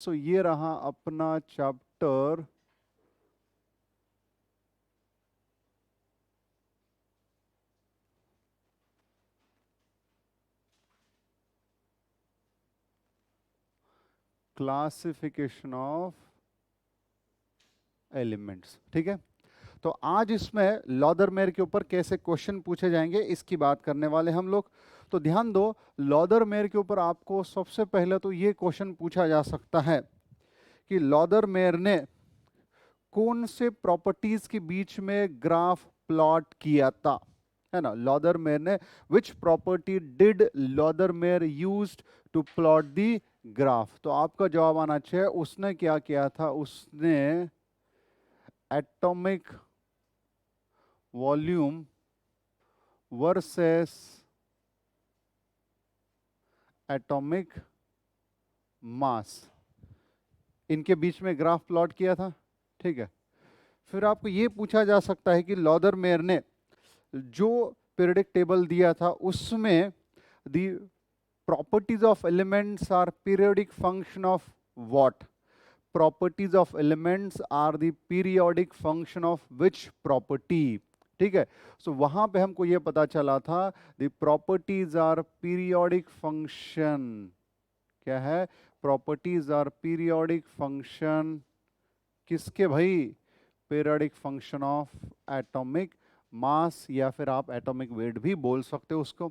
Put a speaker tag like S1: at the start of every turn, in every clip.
S1: सो ये रहा अपना चैप्टर क्लासिफिकेशन ऑफ एलिमेंट्स। ठीक है, तो आज इसमें लॉदरमेयर के ऊपर कैसे क्वेश्चन पूछे जाएंगे इसकी बात करने वाले हम लोग। तो ध्यान दो, लॉदरमेयर के ऊपर आपको सबसे पहले तो ये क्वेश्चन पूछा जा सकता है कि लॉदरमेयर ने कौन से प्रॉपर्टीज के बीच में ग्राफ प्लॉट किया था, है ना। लॉदरमेयर ने which property did Lothar Meyer used to plot the graph. तो आपका जवाब आना चाहिए उसने क्या किया था, उसने atomic volume versus atomic mass, इनके बीच में ग्राफ प्लॉट किया था। ठीक है, फिर आपको ये पूछा जा सकता है कि लॉदरमेयर ने जो पीरियोडिक टेबल दिया था उसमें दी properties of elements are periodic function of what? Properties of elements are the periodic function of which property? ठीक है, सो वहां पे हमको ये पता चला था the properties are periodic function। क्या है? properties are periodic function किसके भाई? periodic function of atomic मास, या फिर आप एटॉमिक वेट भी बोल सकते हो उसको।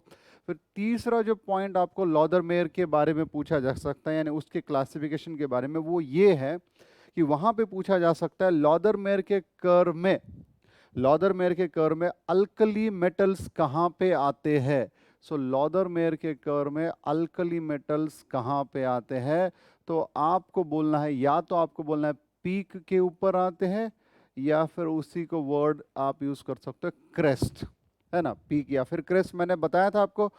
S1: फिर तीसरा जो पॉइंट आपको लॉदरमेयर के बारे में पूछा जा सकता है, यानी उसके क्लासिफिकेशन के बारे में, वो ये है कि वहां पे पूछा जा सकता है लॉदरमेयर के कर्व में, लॉदरमेयर के कर्व में अल्कली मेटल्स कहाँ पे आते हैं। सो लॉदरमेयर के कर्व में अल्कली मेटल्स कहाँ पे आते हैं, तो आपको बोलना है, या तो आपको बोलना है पीक के ऊपर आते हैं, या फिर उसी को वर्ड आप यूज कर सकते हो क्रेस्ट, है ना। पीक या फिर क्रेस्ट, मैंने बताया था आपको।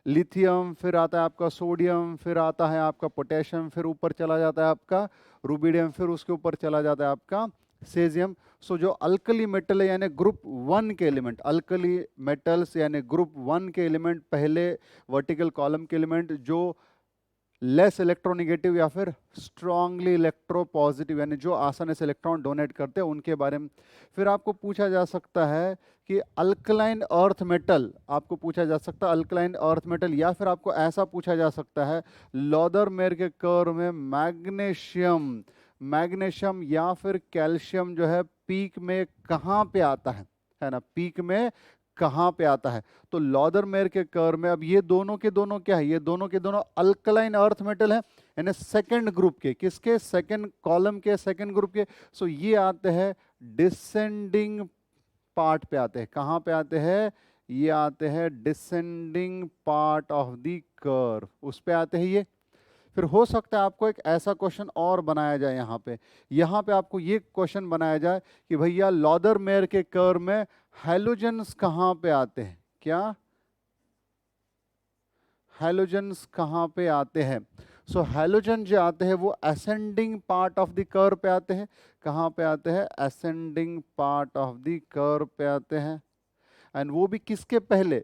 S1: लिथियम, फिर आता है आपका सोडियम, फिर आता है आपका पोटेशियम, फिर ऊपर चला जाता है आपका रुबिडियम, फिर उसके ऊपर चला जाता है आपका सेजियम। सो जो अल्कली मेटल है यानी ग्रुप 1 के एलिमेंट, अल्कली मेटल्स यानी ग्रुप 1 के एलिमेंट, पहले वर्टिकल कॉलम के एलिमेंट जो लेस इलेक्ट्रोनिगेटिव या फिर स्ट्रांगली इलेक्ट्रोपॉजिटिव, यानी जो आसानी से इलेक्ट्रॉन डोनेट करते हैं, उनके बारे में। फिर आपको पूछा जा सकता है कि अल्कलाइन अर्थ मेटल, आपको पूछा जा सकता है अल्कलाइन अर्थ मेटल, या फिर आपको ऐसा पूछा जा सकता है लॉदरमेयर के कर्व में मैग्नीशियम, मैग्नीशियम या फिर कैल्शियम जो है पीक में कहाँ पे आता है ना, पीक में कहाँ पे आता है। तो लॉदरमेयर के कर्व में अब ये दोनों के दोनों क्या है, ये दोनों के दोनों अल्कलाइन अर्थ मेटल है, यानी सेकंड ग्रुप के, किसके? सेकंड कॉलम के, सेकंड ग्रुप के। सो ये आते हैं डिसेंडिंग पार्ट पे आते हैं, कहाँ पे आते हैं? ये आते हैं descending part of the curve, उस पे आते हैं ये। फिर हो सकता है आपको एक ऐसा क्वेश्चन और बनाया जाए यहाँ पे आपको ये क्वेश्चन बनाया जाए कि भैया लॉदरमेयर के कर्व में हैलोजेंस कहाँ पे आते हैं? क्या हैलोजेंस कहाँ पे आते हैं? सो हैलोजन जो आते हैं वो ascending part of the curve पे आते हैं। कहाँ पे आते हैं? Ascending part of the curve पे आते हैं, एंड वो भी किसके पहले?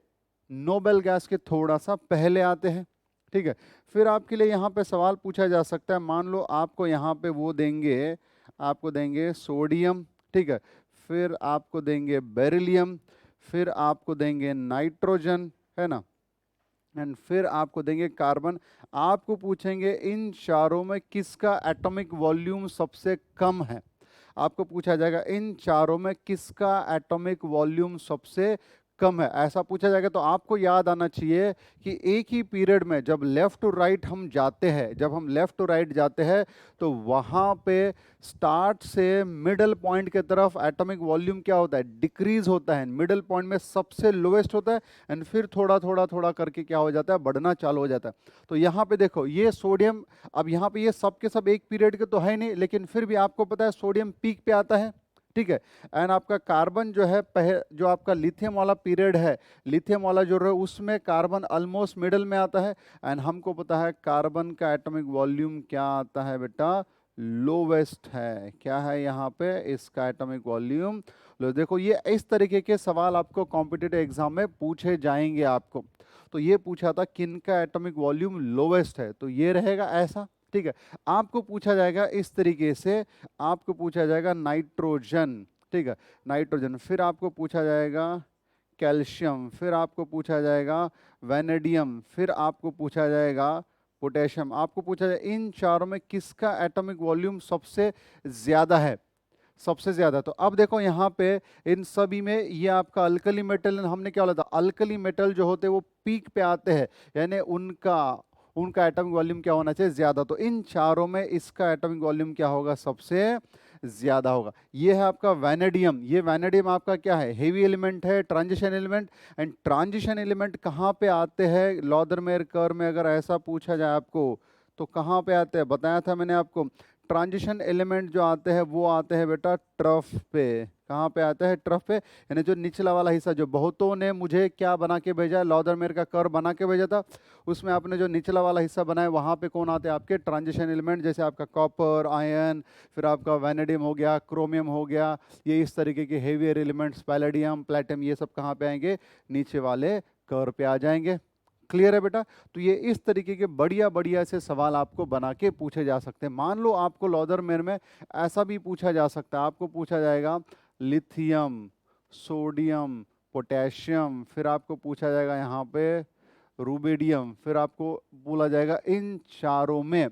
S1: नोबेल गैस के थोड़ा सा पहले आते हैं। ठीक है, फिर आपके लिए यहाँ पे सवाल पूछा जा सकता है, मान लो आपको यहाँ पे वो देंगे, आपको देंगे सोडियम, ठीक है, फिर आपको देंगे बेरिलियम, फिर आपको देंगे नाइट्रोजन, है ना, एंड फिर आपको देंगे कार्बन। आपको पूछेंगे इन चारों में किसका एटॉमिक वॉल्यूम सबसे कम है। आपको पूछा जाएगा इन चारों में किसका एटॉमिक वॉल्यूम सबसे कम है, ऐसा पूछा जाएगा। तो आपको याद आना चाहिए कि एक ही पीरियड में जब लेफ्ट टू राइट हम जाते हैं, जब हम लेफ्ट टू राइट जाते हैं, तो वहाँ पे स्टार्ट से मिडल पॉइंट के तरफ एटॉमिक वॉल्यूम क्या होता है? डिक्रीज होता है। मिडल पॉइंट में सबसे लोवेस्ट होता है, एंड फिर थोड़ा थोड़ा थोड़ा करके क्या हो जाता है? बढ़ना चालू हो जाता है। तो यहाँ पे देखो ये सोडियम, अब यहाँ पे ये सब के सब एक पीरियड के तो है नहीं, लेकिन फिर भी आपको पता है सोडियम पीक पे आता है, ठीक है। एंड आपका कार्बन जो है जो आपका लिथियम वाला पीरियड है, लिथियम वाला जो है उसमें कार्बन ऑलमोस्ट मिडल में आता है, एंड हमको पता है कार्बन का एटॉमिक वॉल्यूम क्या आता है बेटा? लोवेस्ट है। क्या है यहाँ पे? इसका एटॉमिक वॉल्यूम लो। देखो ये इस तरीके के सवाल आपको कॉम्पिटिटिव एग्जाम में पूछे जाएंगे आपको। तो ये पूछा था किन का एटॉमिक वॉल्यूम लोवेस्ट है, तो ये रहेगा ऐसा, ठीक है। आपको पूछा जाएगा इस तरीके से, आपको पूछा जाएगा नाइट्रोजन, ठीक है, नाइट्रोजन, फिर आपको पूछा जाएगा कैल्शियम, फिर आपको पूछा जाएगा वैनेडियम, फिर आपको पूछा जाएगा पोटेशियम, आपको पूछा जाएगा इन चारों में किसका एटॉमिक वॉल्यूम सबसे ज्यादा है, सबसे ज्यादा। तो अब देखो यहाँ पे इन सभी में ये आपका अल्कली मेटल, हमने क्या बोला था, अल्कली मेटल जो होते हैं वो पीक पे आते हैं, यानी उनका उनका एटॉमिक वॉल्यूम क्या होना चाहिए, ज्यादा। तो इन चारों में इसका एटॉमिक वॉल्यूम क्या होगा, सबसे ज्यादा होगा। ये है आपका वैनेडियम, ये वैनेडियम आपका क्या है, हेवी एलिमेंट है, transition element. And transition element कहाँ पे आते हैं लॉदरमेयर कर्व में, अगर ऐसा पूछा जाए आपको तो कहाँ पे आते हैं, बताया था मैंने आपको, ट्रांजिशन एलिमेंट जो आते हैं वो आते हैं बेटा ट्रफ पे। कहाँ पे आते हैं, ट्रफ पे, यानी जो निचला वाला हिस्सा, जो बहुतों ने मुझे क्या बना के भेजा है, लॉदरमेयर का कर्व बना के भेजा था, उसमें आपने जो निचला वाला हिस्सा बनाया वहाँ पे कौन आते हैं आपके ट्रांजिशन एलिमेंट, जैसे आपका कॉपर, आयरन, फिर आपका वैनेडियम हो गया, क्रोमियम हो गया, ये इस तरीके के हेवियर एलिमेंट्स, पैलेडियम, प्लेटियम, ये सब कहाँ पे आएंगे, नीचे वाले कर्व पे आ जाएंगे। क्लियर है बेटा। तो ये इस तरीके के बढ़िया बढ़िया से सवाल आपको बना के पूछे जा सकते हैं। मान लो आपको लॉदरमेयर में ऐसा भी पूछा जा सकता है, आपको पूछा जाएगा लिथियम, सोडियम, पोटेशियम, फिर आपको पूछा जाएगा यहाँ पे रुबिडियम, फिर आपको बोला जाएगा इन चारों में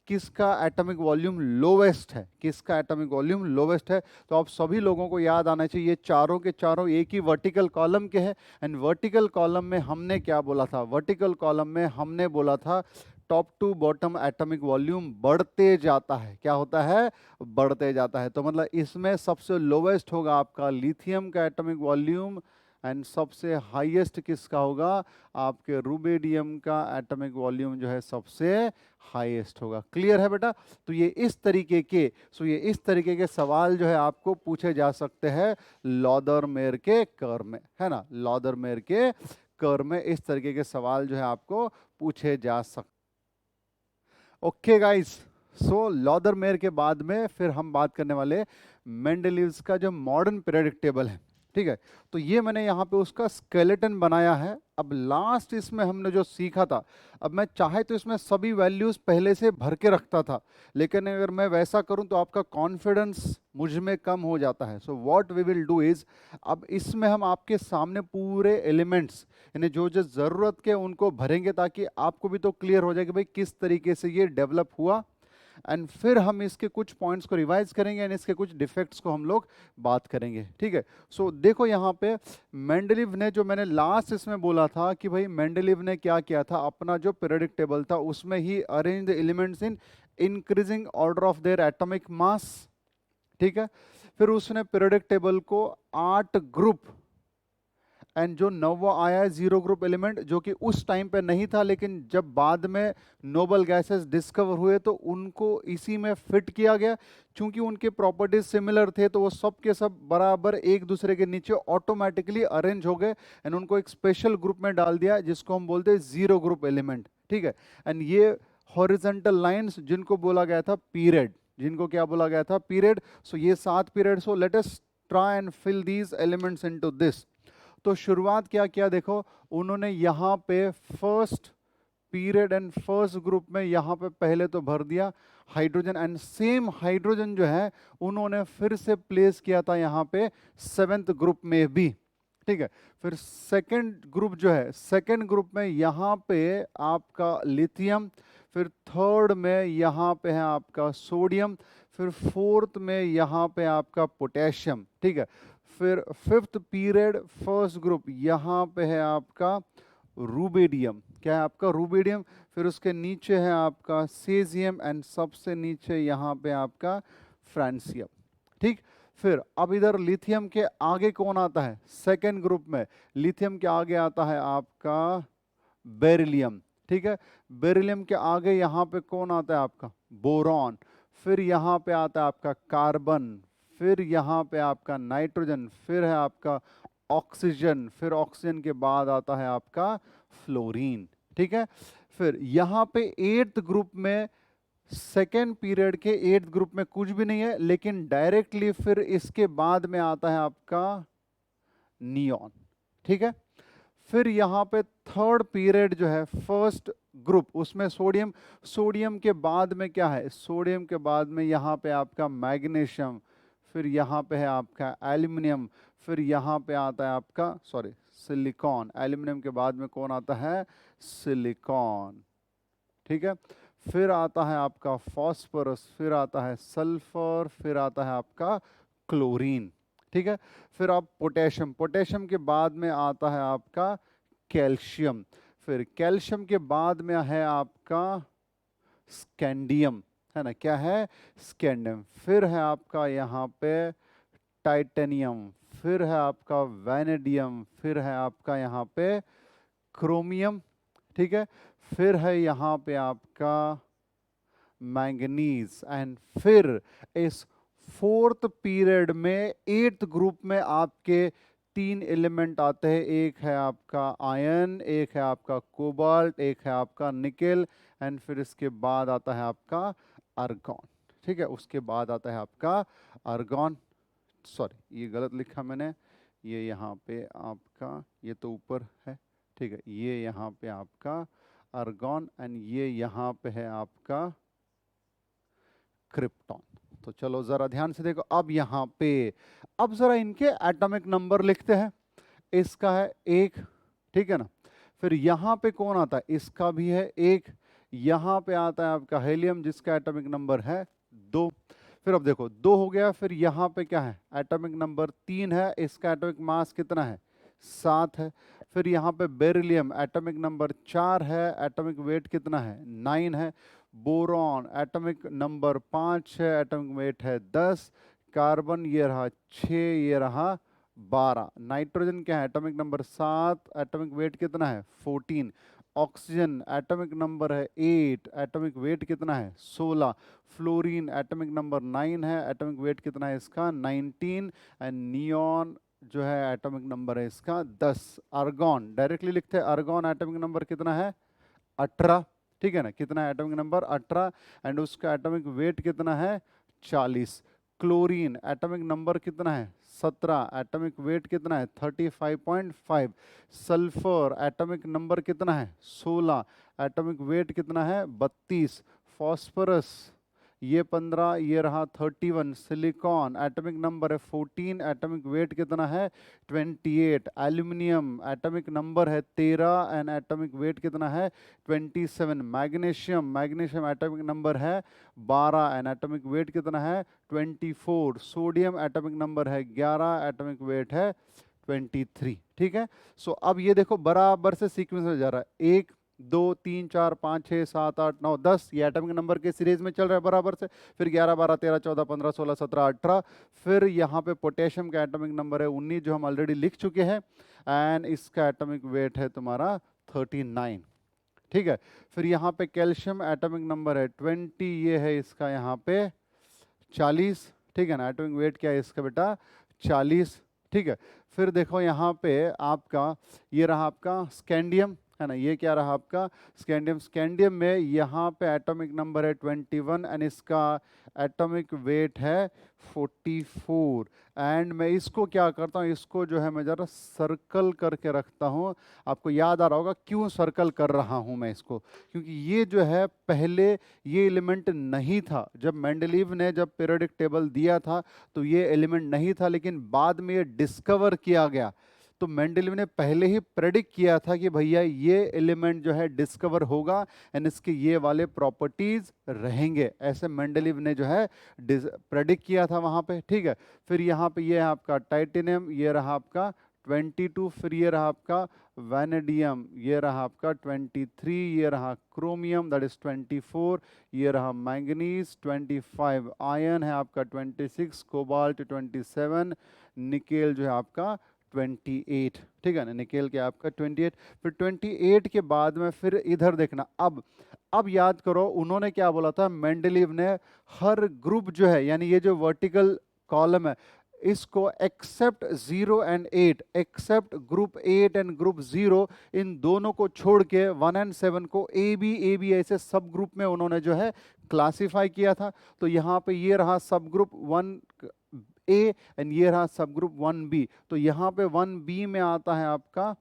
S1: किसका एटॉमिक वॉल्यूम लोवेस्ट है, किसका एटॉमिक वॉल्यूम लोवेस्ट है। तो आप सभी लोगों को याद आना चाहिए ये चारों के चारों एक ही वर्टिकल कॉलम के हैं। एंड वर्टिकल कॉलम में हमने क्या बोला था, वर्टिकल कॉलम में हमने बोला था top to bottom atomic volume बढ़ते जाता है, क्या होता है, बढ़ते जाता है। तो मतलब इसमें सबसे लोवेस्ट होगा आपका लिथियम का एटॉमिक वॉल्यूम, एंड सबसे हाईएस्ट किसका होगा, आपके रुबिडियम का एटॉमिक वॉल्यूम जो है सबसे हाईएस्ट होगा। क्लियर है बेटा। तो ये इस तरीके के सवाल जो है आपको पूछे जा सकते हैं लॉदरमेयर के कर्व में, है ना, लॉदरमेयर के कर्व में इस तरीके के सवाल जो है आपको पूछे जा सकते। ओके गाइस, सो लॉदरमेयर के बाद में फिर हम बात करने वाले मेंडलीव्स का जो मॉडर्न पीरियोडिक टेबल है, ठीक है। तो ये मैंने यहाँ पे उसका स्केलेटन बनाया है। अब लास्ट इसमें हमने जो सीखा था, अब मैं चाहे तो इसमें सभी वैल्यूज पहले से भर के रखता था, लेकिन अगर मैं वैसा करूं तो आपका कॉन्फिडेंस मुझ में कम हो जाता है। So what we will do is, अब इसमें हम आपके सामने पूरे एलिमेंट्स, यानी जो जो ज़रूरत के उनको भरेंगे, ताकि आपको भी तो क्लियर हो जाए कि भाई किस तरीके से ये डेवलप हुआ। एंड फिर हम इसके कुछ पॉइंट्स को रिवाइज करेंगे एंड इसके कुछ डिफेक्ट्स को हम लोग बात करेंगे, ठीक है। सो देखो यहाँ पे मेंडलीव ने, जो मैंने लास्ट इसमें बोला था कि भाई मेंडलीव ने क्या किया था, अपना जो पीरियोडिक टेबल था उसमें ही arrange the elements in increasing order of their atomic mass, ठीक है। फिर उसने पीरियोडिक टेबल को 8 ग्रुप, एंड जो नौवा आया है जीरो ग्रुप एलिमेंट, जो कि उस टाइम पे नहीं था, लेकिन जब बाद में नोबल गैसेस डिस्कवर हुए तो उनको इसी में फिट किया गया। चूंकि उनके प्रॉपर्टीज सिमिलर थे तो वो सब के सब बराबर एक दूसरे के नीचे ऑटोमेटिकली अरेंज हो गए, एंड उनको एक स्पेशल ग्रुप में डाल दिया जिसको हम बोलते हैं जीरो ग्रुप एलिमेंट, ठीक है। एंड ये हॉरिजॉन्टल लाइंस जिनको बोला गया था पीरियड, जिनको क्या बोला गया था, पीरियड। सो ये 7 period. So let us try and fill these elements into this. तो शुरुआत क्या किया, देखो उन्होंने यहाँ पे first period and first group में यहाँ पे पहले तो भर दिया हाइड्रोजन, एंड सेम हाइड्रोजन जो है उन्होंने फिर से प्लेस किया था यहाँ पे 7th ग्रुप में भी, ठीक है। फिर सेकंड ग्रुप जो है, सेकंड ग्रुप में यहाँ पे आपका लिथियम, फिर थर्ड में यहाँ पे है आपका सोडियम, फिर फोर्थ में यहाँ पे आपका पोटेशियम, ठीक है। फिर 5th पीरियड फर्स्ट ग्रुप यहाँ पे है आपका रुबिडियम, क्या है आपका रुबिडियम, फिर उसके नीचे है आपका सीजियम, एंड सबसे नीचे यहाँ पे आपका फ्रांसियम, ठीक। फिर अब इधर लिथियम के आगे कौन आता है, सेकेंड ग्रुप में लिथियम के आगे आता है आपका बेरिलियम, ठीक है। बेरिलियम के आगे यहाँ पे कौन आता है आपका बोरॉन, फिर यहाँ पे आता है आपका कार्बन, फिर यहाँ पे आपका नाइट्रोजन, फिर है आपका ऑक्सीजन, फिर ऑक्सीजन के बाद आता है आपका फ्लोरीन, ठीक है। फिर यहाँ पे 8th ग्रुप में, सेकेंड पीरियड के 8th ग्रुप में कुछ भी नहीं है, लेकिन डायरेक्टली फिर इसके बाद में आता है आपका नियॉन, ठीक है। फिर यहाँ पे थर्ड पीरियड जो है, फर्स्ट ग्रुप, उसमें सोडियम, सोडियम के बाद में क्या है, सोडियम के बाद में यहाँ पे आपका मैग्नीशियम, फिर यहाँ पे है आपका एल्यूमिनियम, फिर यहाँ पे आता है आपका सिलिकॉन। एल्यूमिनियम के बाद में कौन आता है, सिलिकॉन, ठीक है। फिर आता है आपका फॉस्फोरस, फिर आता है सल्फर, फिर आता है आपका क्लोरीन, ठीक है। फिर आप पोटेशियम, पोटेशियम के बाद में आता है आपका कैल्शियम, फिर कैल्शियम के बाद में है आपका स्कैंडियम, है ना, क्या है, स्कैंडियम। फिर है आपका यहाँ पे टाइटेनियम, फिर है आपका वैनेडियम, फिर है आपका यहाँ पे क्रोमियम, ठीक है। फिर है यहाँ पे आपका मैंगनीज, एंड फिर इस फोर्थ पीरियड में एट्थ ग्रुप में आपके तीन एलिमेंट आते हैं, एक है आपका आयरन, एक है आपका कोबाल्ट, एक है आपका निकेल, एंड फिर इसके बाद आता है आपका आर्गॉन, ठीक है। उसके बाद आता है आपका आर्गॉन, ये गलत लिखा मैंने, ये यहाँ पे आपका, ये तो ऊपर है, ठीक है, ये यहाँ पे आपका आर्गॉन, एंड ये यहाँ पे है आपका क्रिप्टॉन। तो चलो जरा ध्यान से देखो, अब यहाँ पे अब जरा इनके एटॉमिक नंबर लिखते हैं। इसका है 1, ठीक है ना। फिर यहाँ पे कौन आता है, इसका भी है 1। यहाँ पे आता है आपका हेलियम, जिसका एटॉमिक नंबर है 2। फिर अब देखो 2 हो गया। फिर यहाँ पे क्या है, एटॉमिक नंबर 3 है, इसका एटॉमिक मास कितना है, 7 है। फिर यहाँ पे बेरिलियम एटॉमिक नंबर 4 है, एटॉमिक वेट कितना है, 9 है। बोरॉन एटॉमिक नंबर 5 है, एटॉमिक वेट है 10। कार्बन ये रहा 6, ये रहा 12। नाइट्रोजन क्या है, एटॉमिक नंबर 7, एटॉमिक वेट कितना है, 14। ऑक्सीजन एटॉमिक नंबर है 8, एटॉमिक वेट कितना है, 16। फ्लोरीन एटॉमिक नंबर 9 है, एटॉमिक वेट कितना है इसका, 19। एंड नियॉन जो है एटॉमिक नंबर है इसका 10। आर्गॉन डायरेक्टली लिखते हैं, आर्गॉन एटॉमिक नंबर कितना है, 18, ठीक है ना, कितना है एटॉमिक नंबर, 18, एंड उसका एटॉमिक वेट कितना है, 40। क्लोरीन एटॉमिक नंबर कितना है, 17, एटॉमिक वेट कितना है, 35.5। सल्फर एटॉमिक नंबर कितना है, 16, एटॉमिक वेट कितना है, 32। फॉस्फोरस ये 15, ये रहा 31। सिलिकॉन एटॉमिक नंबर है 14, एटॉमिक वेट कितना है, 28। एल्यूमिनियम एटॉमिक नंबर है 13, एंड एटॉमिक वेट कितना है, 27। मैग्नीशियम, मैग्नीशियम एटॉमिक नंबर है 12, एंड एटॉमिक वेट कितना है, 24। सोडियम एटॉमिक नंबर है 11, एटॉमिक वेट है 23, ठीक है। सो अब ये देखो बराबर से सीक्वेंस में जा रहा है, 1 2 3 4 5 6 7 8 9 10, ये एटॉमिक नंबर के सीरीज में चल रहा है बराबर से। फिर 11 12 13 14 15 16 17 18। फिर यहाँ पे पोटेशियम का एटॉमिक नंबर है 19, जो हम ऑलरेडी लिख चुके हैं, एंड इसका एटॉमिक वेट है तुम्हारा 39, ठीक है। फिर यहाँ पे कैल्शियम एटॉमिक नंबर है 20, ये है इसका यहाँ पे 40, ठीक है ना। एटॉमिक वेट क्या है इसका बेटा, 40, ठीक है। फिर देखो यहाँ पे आपका ये रहा आपका स्कैंडियम, है ना, ये क्या रहा आपका स्कैंडियम। स्कैंडियम में यहाँ पे एटॉमिक नंबर है 21, एंड इसका एटॉमिक वेट है 44। एंड मैं इसको क्या करता हूँ, इसको जो है मैं जरा सर्कल करके रखता हूँ। आपको याद आ रहा होगा क्यों सर्कल कर रहा हूँ मैं इसको, क्योंकि ये जो है पहले ये एलिमेंट नहीं था। जब मेंडलीव ने जब पीरियोडिक टेबल दिया था तो ये एलिमेंट नहीं था, लेकिन बाद में ये डिस्कवर किया गया। तो मेंडलीव ने पहले ही प्रेडिक्ट किया था कि भैया ये एलिमेंट जो है डिस्कवर होगा, एंड इसके ये वाले प्रॉपर्टीज रहेंगे, ऐसे मेंडलीव ने जो है प्रेडिक्ट किया था वहाँ पे, ठीक है। फिर यहाँ पे ये है आपका टाइटेनियम, ये रहा आपका 22। फिर ये रहा आपका वैनेडियम, ये रहा आपका 23। ये रहा क्रोमियम दैट इज 24। ये रहा मैंगनीज 25। आयरन है आपका 26। कोबाल्ट 27। निकेल जो है आपका 28, ठीक है ना, निकेल के आपका 28। फिर 28 के बाद में फिर इधर देखना, अब याद करो उन्होंने क्या बोला था, मेंडलीव ने हर ग्रुप जो है, यानी ये जो वर्टिकल कॉलम है, इसको except 0 and 8, except group 8 and group 0, इन दोनों को छोड़ के 1 एंड 7 को ए बी ऐसे सब ग्रुप में उन्होंने जो है क्लासिफाई किया था। तो यहाँ पे ये रहा सब ग्रुप 1 ए, एंड ये रहा सब ग्रुप 1 बी। तो यहाँ पे 1 बी में आता है आपका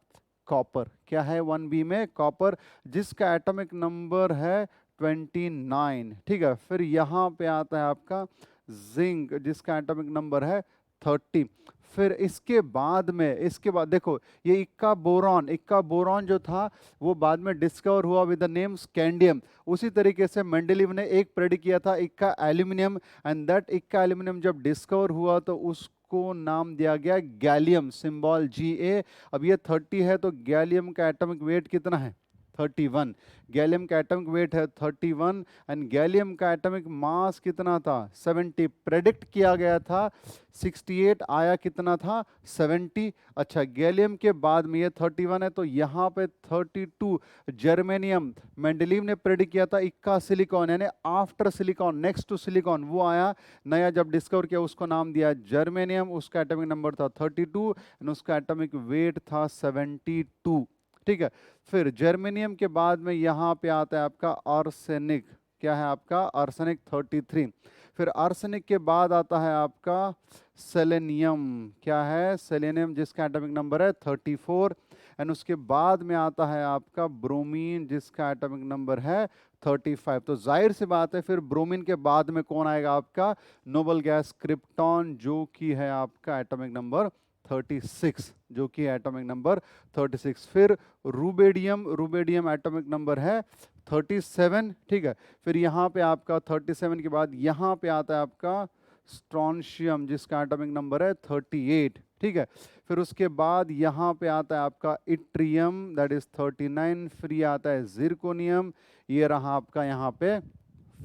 S1: कॉपर। क्या है 1b में? कॉपर, जिसका एटॉमिक नंबर है 29। ठीक है, फिर यहाँ पे आता है आपका जिंक, जिसका एटॉमिक नंबर है 30। फिर इसके बाद देखो, ये इक्का बोरॉन जो था वो बाद में डिस्कवर हुआ विद द नेम स्कैंडियम। उसी तरीके से मेंडलीव ने एक प्रेडिक्ट किया था इक्का एल्यूमिनियम, एंड दैट इक्का एल्यूमिनियम जब डिस्कवर हुआ तो उसको नाम दिया गया गैलियम, सिंबल Ga। अब ये 30 है तो गैलियम का एटॉमिक वेट कितना है? 31। गैलियम का एटॉमिक वेट है 31, एंड गैलियम का एटॉमिक मास कितना था? 70। प्रेडिक्ट किया गया था 68, आया कितना था? 70। अच्छा, गैलियम के बाद में ये 31 है तो यहाँ पे 32 जर्मेनियम। मेंडलीव ने प्रेडिक्ट किया था इक्का सिलिकॉन, यानी after silicon, next to silicon वो आया नया जब डिस्कवर किया, उसको नाम दिया जर्मेनियम। उसका एटॉमिक नंबर था 32 एंड उसका एटॉमिक वेट था 72। ठीक है, फिर जर्मेनियम के बाद में यहाँ पे आता है आपका आर्सेनिक। क्या है आपका? आर्सेनिक 33। फिर आर्सेनिक के बाद आता है आपका सेलेनियम। क्या है? सेलेनियम, जिसका एटॉमिक नंबर है 34। एंड उसके बाद में आता है आपका ब्रोमीन, जिसका एटॉमिक नंबर है 35। तो जाहिर सी बात है फिर ब्रोमीन के बाद में कौन आएगा? आपका नोबल गैस क्रिप्टॉन, जो कि है आपका एटॉमिक नंबर 36, जो कि एटॉमिक नंबर 36। फिर रुबेडियम एटॉमिक नंबर है 37। ठीक है, फिर यहाँ पे आपका 37 के बाद यहाँ पे आता है आपका स्ट्रॉन्शियम, जिसका एटॉमिक नंबर है 38। ठीक है, फिर उसके बाद यहाँ पे आता है आपका इट्रियम, दैट इज 39। फिर ये आता है जिरकोनियम, ये रहा आपका यहाँ पे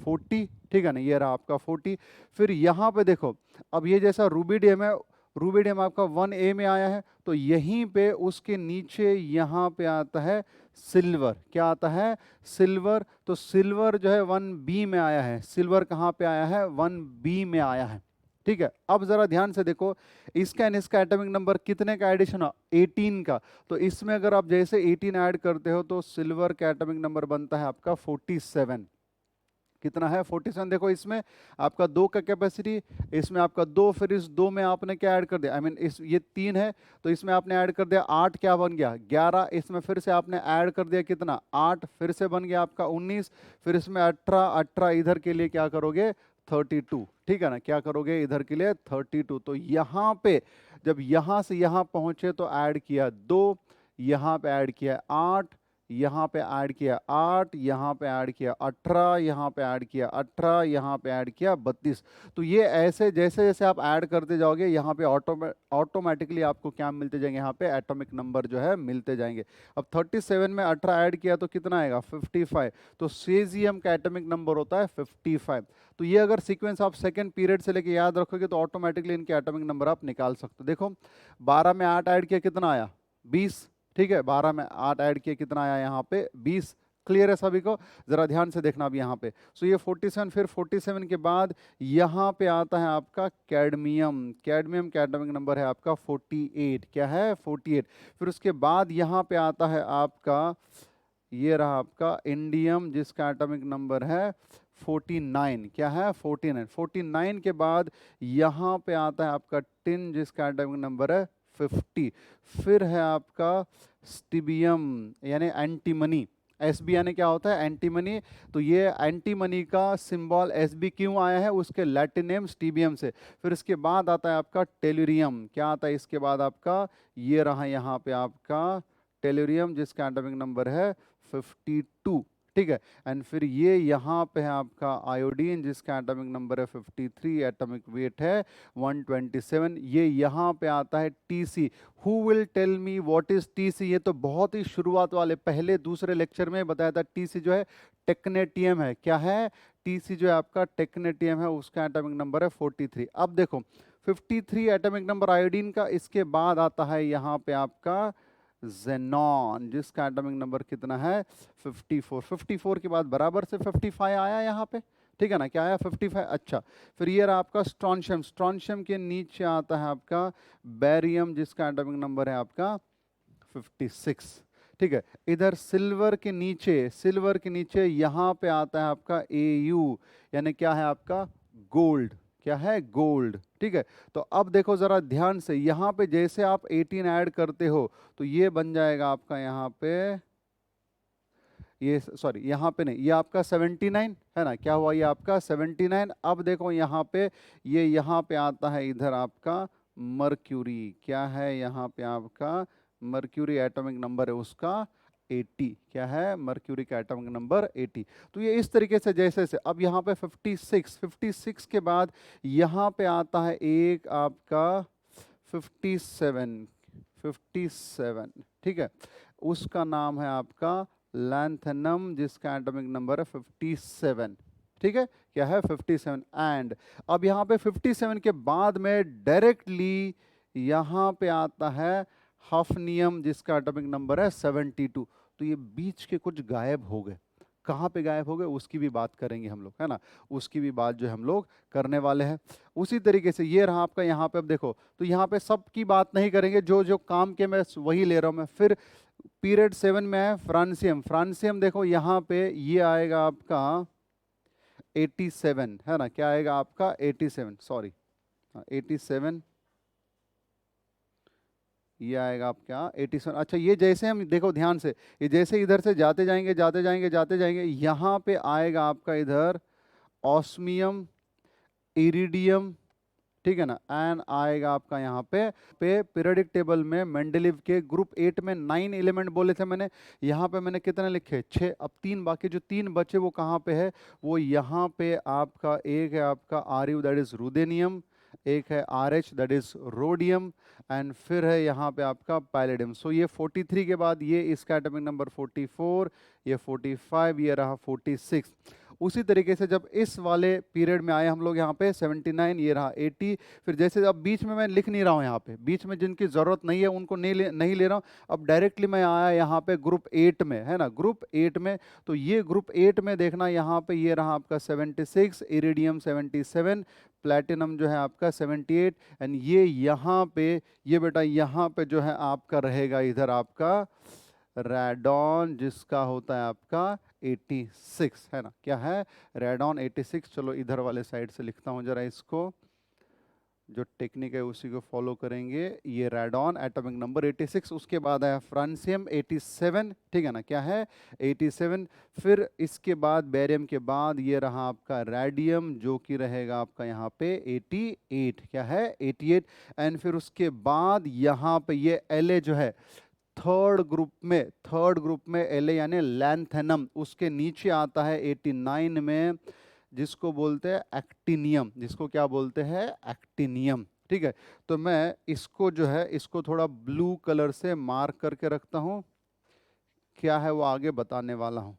S1: 40। ठीक है ना, ये रहा आपका 40। फिर यहाँ पे देखो, अब ये जैसा रुबिडियम है, रुबिडियम आपका 1A में आया है, तो यहीं पे उसके नीचे यहाँ पे आता है सिल्वर। क्या आता है? सिल्वर। तो सिल्वर जो है 1B में आया है। सिल्वर कहाँ पे आया है? 1B में आया है। ठीक है, अब जरा ध्यान से देखो, इसका एंड इसका एटॉमिक नंबर कितने का एडिशन है? 18 का। तो इसमें अगर आप जैसे 18 ऐड करते हो तो सिल्वर का एटॉमिक नंबर बनता है आपका 47। कितना है? 47। देखो इसमें आपका 2 का कैपेसिटी, इसमें आपका 2, फिर इस 2 में आपने क्या ऐड कर दिया? आई मीन इस ये 3 है तो इसमें आपने ऐड कर दिया 8, क्या बन गया? 11। इसमें फिर से आपने ऐड कर दिया कितना? 8, फिर से बन गया आपका 19। फिर इसमें 18 इधर के लिए क्या करोगे? 32। ठीक है ना, क्या करोगे इधर के लिए? 32। तो यहाँ पे जब यहाँ से यहाँ पहुंचे तो ऐड किया 2, यहाँ पे ऐड किया 8, यहाँ पे ऐड किया 8, यहाँ पे ऐड किया 18, यहाँ पे ऐड किया 18, यहाँ पे ऐड किया 32। तो ये ऐसे जैसे जैसे आप ऐड करते जाओगे यहाँ पे ऑटोमेटिकली आपको क्या मिलते जाएंगे? यहाँ पे एटॉमिक नंबर जो है मिलते जाएंगे। अब 37 में 18 ऐड किया तो कितना आएगा? 55। तो सीजियम का एटॉमिक नंबर होता है 55। तो ये अगर सीक्वेंस आप सेकेंड पीरियड से लेके याद रखोगे तो ऑटोमेटिकली इनके एटॉमिक नंबर आप निकाल सकते हो। देखो 12 में 8 ऐड किया कितना आया? 20। ठीक है, 12 में 8 ऐड किया कितना आया? यहाँ पे 20। क्लियर है सभी को? जरा ध्यान से देखना अब यहाँ पे। सो ये 47, फिर 47 के बाद यहाँ पे आता है आपका कैडमियम। कैडमियम का एटॉमिक नंबर है आपका 48। क्या है? 48। फिर उसके बाद यहाँ पे आता है आपका, ये रहा आपका इंडियम, जिसका एटॉमिक नंबर है 49। क्या है? 49। 49 के बाद यहाँ पे आता है आपका टिन, जिसका एटॉमिक नंबर है 50। फिर है आपका स्टिबियम यानी एंटीमनी। एसबी यानी क्या होता है? एंटीमनी। तो ये एंटीमनी का सिंबल एसबी क्यों आया है? उसके लैटिन नेम स्टीबियम से। फिर इसके बाद आता है आपका टेलुरियम। क्या आता है इसके बाद आपका? ये रहा यहाँ पे आपका टेलुरियम, जिसका एटॉमिक नंबर है 52। ठीक है, एंड फिर ये यहाँ पे है आपका आयोडीन, जिसका एटॉमिक नंबर है 53, एटॉमिक वेट है 127। ये यहाँ पे आता है TC. Who will tell me what is TC? ये तो बहुत ही शुरुआत वाले पहले दूसरे लेक्चर में बताया था। टीसी जो है टेक्नेटियम है। क्या है? टीसी जो है आपका टेक्नेटियम है, उसका एटॉमिक नंबर है 43। अब देखो 53 एटॉमिक नंबर आयोडीन का। इसके बाद आता है यहाँ पे आपका जेनॉन, जिसका एटॉमिक नंबर कितना है? 54। 54 के बाद बराबर से 55 आया यहाँ पे। ठीक है ना, क्या आया? 55। अच्छा, फिर ये रहा आपका स्ट्रॉन्शियम। स्ट्रॉन्शियम के नीचे आता है आपका बैरियम, जिसका एटॉमिक नंबर है आपका 56। ठीक है, इधर सिल्वर के नीचे यहाँ पे आता है आपका Au, यानी क्या है आपका? गोल्ड। क्या है, गोल्ड। ठीक है, तो अब देखो जरा ध्यान से, यहाँ पे जैसे आप 18 ऐड करते हो तो ये बन जाएगा आपका यहाँ पे, ये सॉरी यहाँ पे नहीं, ये आपका 79 है ना, क्या हुआ, ये आपका 79। अब देखो यहाँ पे, ये यहाँ पे आता है इधर आपका मर्क्यूरी, क्या है यहाँ पे आपका मर्क्यूरी, एटॉमिक नंबर है उसका 80, क्या है, मर्क्यूरी का एटॉमिक नंबर 80। तो ये इस तरीके से जैसे से, अब यहाँ पे 56 के बाद यहाँ पे आता है एक आपका 57, ठीक है, उसका नाम है आपका लैंथेनम, जिसका एटॉमिक नंबर है 57। ठीक है, क्या है, 57। एंड अब यहाँ पे 57 के बाद में डायरेक्टली यहाँ पे आता है हफनियम, जिसका एटॉमिक नंबर है 72। तो ये बीच के कुछ गायब हो गए, कहाँ पे गायब हो गए उसकी भी बात करेंगे हम लोग, है ना, उसकी भी बात जो हम लोग करने वाले हैं। उसी तरीके से ये रहा आपका यहाँ पे, अब देखो तो यहाँ पे सब की बात नहीं करेंगे, जो जो काम के मैं वही ले रहा हूँ मैं। फिर पीरियड 7 में है फ्रांसियम। फ्रांसियम देखो यहाँ पे ये आएगा आपका 87, है ना, क्या आएगा आपका 87, सॉरी 87, ये आएगा आपका 87। अच्छा, ये जैसे हम देखो ध्यान से, ये जैसे इधर से जाते जाएंगे जाते जाएंगे जाते जाएंगे, यहाँ पे आएगा आपका इधर ऑस्मियम, इरिडियम, ठीक है ना, एन आएगा आपका यहाँ पे पीरियोडिक टेबल में मेंडलीव के ग्रुप 8 में 9 एलिमेंट बोले थे मैंने, यहाँ पे मैंने कितने लिखे, 6। अब 3 बाकी जो 3 बचे वो कहाँ पे है, वो यहाँ पे आपका एक है आपका आर यू, दैट इज रुदेनियम, एक है R H, that is rhodium, and फिर है यहाँ पे आपका पैलेडियम। सो ये 43 के बाद ये इसका एटॉमिक नंबर 44, ये 45, ये रहा 46। उसी तरीके से जब इस वाले पीरियड में आए हम लोग यहाँ पे 79, ये रहा 80। फिर जैसे अब बीच में मैं लिख नहीं रहा हूँ, यहाँ पे बीच में जिनकी ज़रूरत नहीं है उनको नहीं ले रहा हूँ। अब डायरेक्टली मैं आया यहाँ पे ग्रुप 8 में, है ना, ग्रुप 8 में। तो ये ग्रुप 8 में देखना यहाँ पे ये रहा आपका 76, इरिडियम 77, प्लैटिनम जो है आपका 78, एंड ये यहाँ पे, ये बेटा यहाँ पे जो है आपका रहेगा इधर आपका रेडॉन, जिसका होता है आपका 86, है ना, क्या है, रेडॉन 86। चलो इधर वाले साइड से लिखता हूँ जरा इसको, जो टेक्निक है उसी को फॉलो करेंगे। ये रेडॉन एटॉमिक नंबर 86, उसके बाद आया फ्रांसियम 87, ठीक है ना, क्या है 87। फिर इसके बाद बेरियम के बाद ये रहा आपका रेडियम, जो कि रहेगा आपका यहाँ पे 88, क्या है 88। एंड फिर उसके बाद यहाँ पे ये La जो है थर्ड ग्रुप में La यानी लैंथेनम, उसके नीचे आता है 89 में, जिसको बोलते हैं एक्टिनियम, जिसको क्या बोलते हैं, एक्टिनियम। ठीक है, तो मैं इसको जो है इसको थोड़ा ब्लू कलर से मार्क करके रखता हूं, क्या है वो आगे बताने वाला हूं।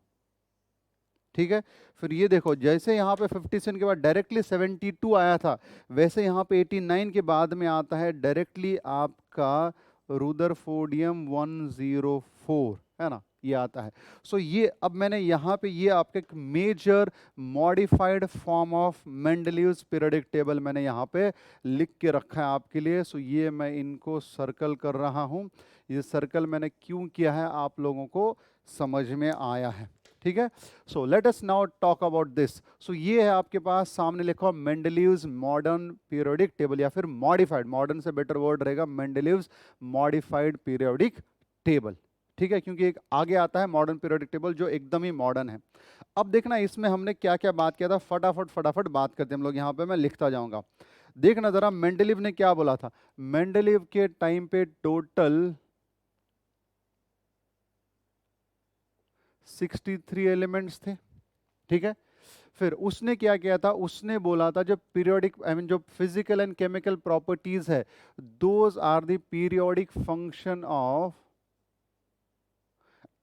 S1: ठीक है, फिर ये देखो जैसे यहाँ पे 57 के बाद डायरेक्टली 72 आया था, वैसे यहाँ पे 89 के बाद में आता है डायरेक्टली आपका रुदरफोर्डियम 104, है ना, ये आता है। सो ये अब मैंने यहाँ पे ये आपका एक major modified form of Mendeleev's periodic table मैंने यहाँ पे लिख के रखा है आपके लिए। सो ये मैं इनको सर्कल कर रहा हूँ, ये सर्कल मैंने क्यों किया है आप लोगों को समझ में आया है। ठीक है, so let us now talk about this. So ये है आपके पास सामने लिखा मेंडलीव्स मॉडर्न पीरियोडिक टेबल, या फिर मॉडिफाइड, मॉडर्न से बेटर वर्ड रहेगा मेंडलीव्स मॉडिफाइड पीरियोडिक टेबल। ठीक है, क्योंकि एक आगे आता है मॉडर्न पीरियोडिक टेबल जो एकदम ही मॉडर्न है। अब देखना इसमें हमने क्या क्या बात किया था, फटाफट बात करते हैं हम लोग। यहाँ पे मैं लिखता जाऊंगा, देखना जरा मेंडलीव ने क्या बोला था। मेंडलीव के टाइम पे टोटल 63 एलिमेंट्स थे। ठीक है, फिर उसने क्या किया था, उसने बोला था जब पीरियोडिक जो फिजिकल एंड केमिकल प्रॉपर्टीज है, those are the periodic function of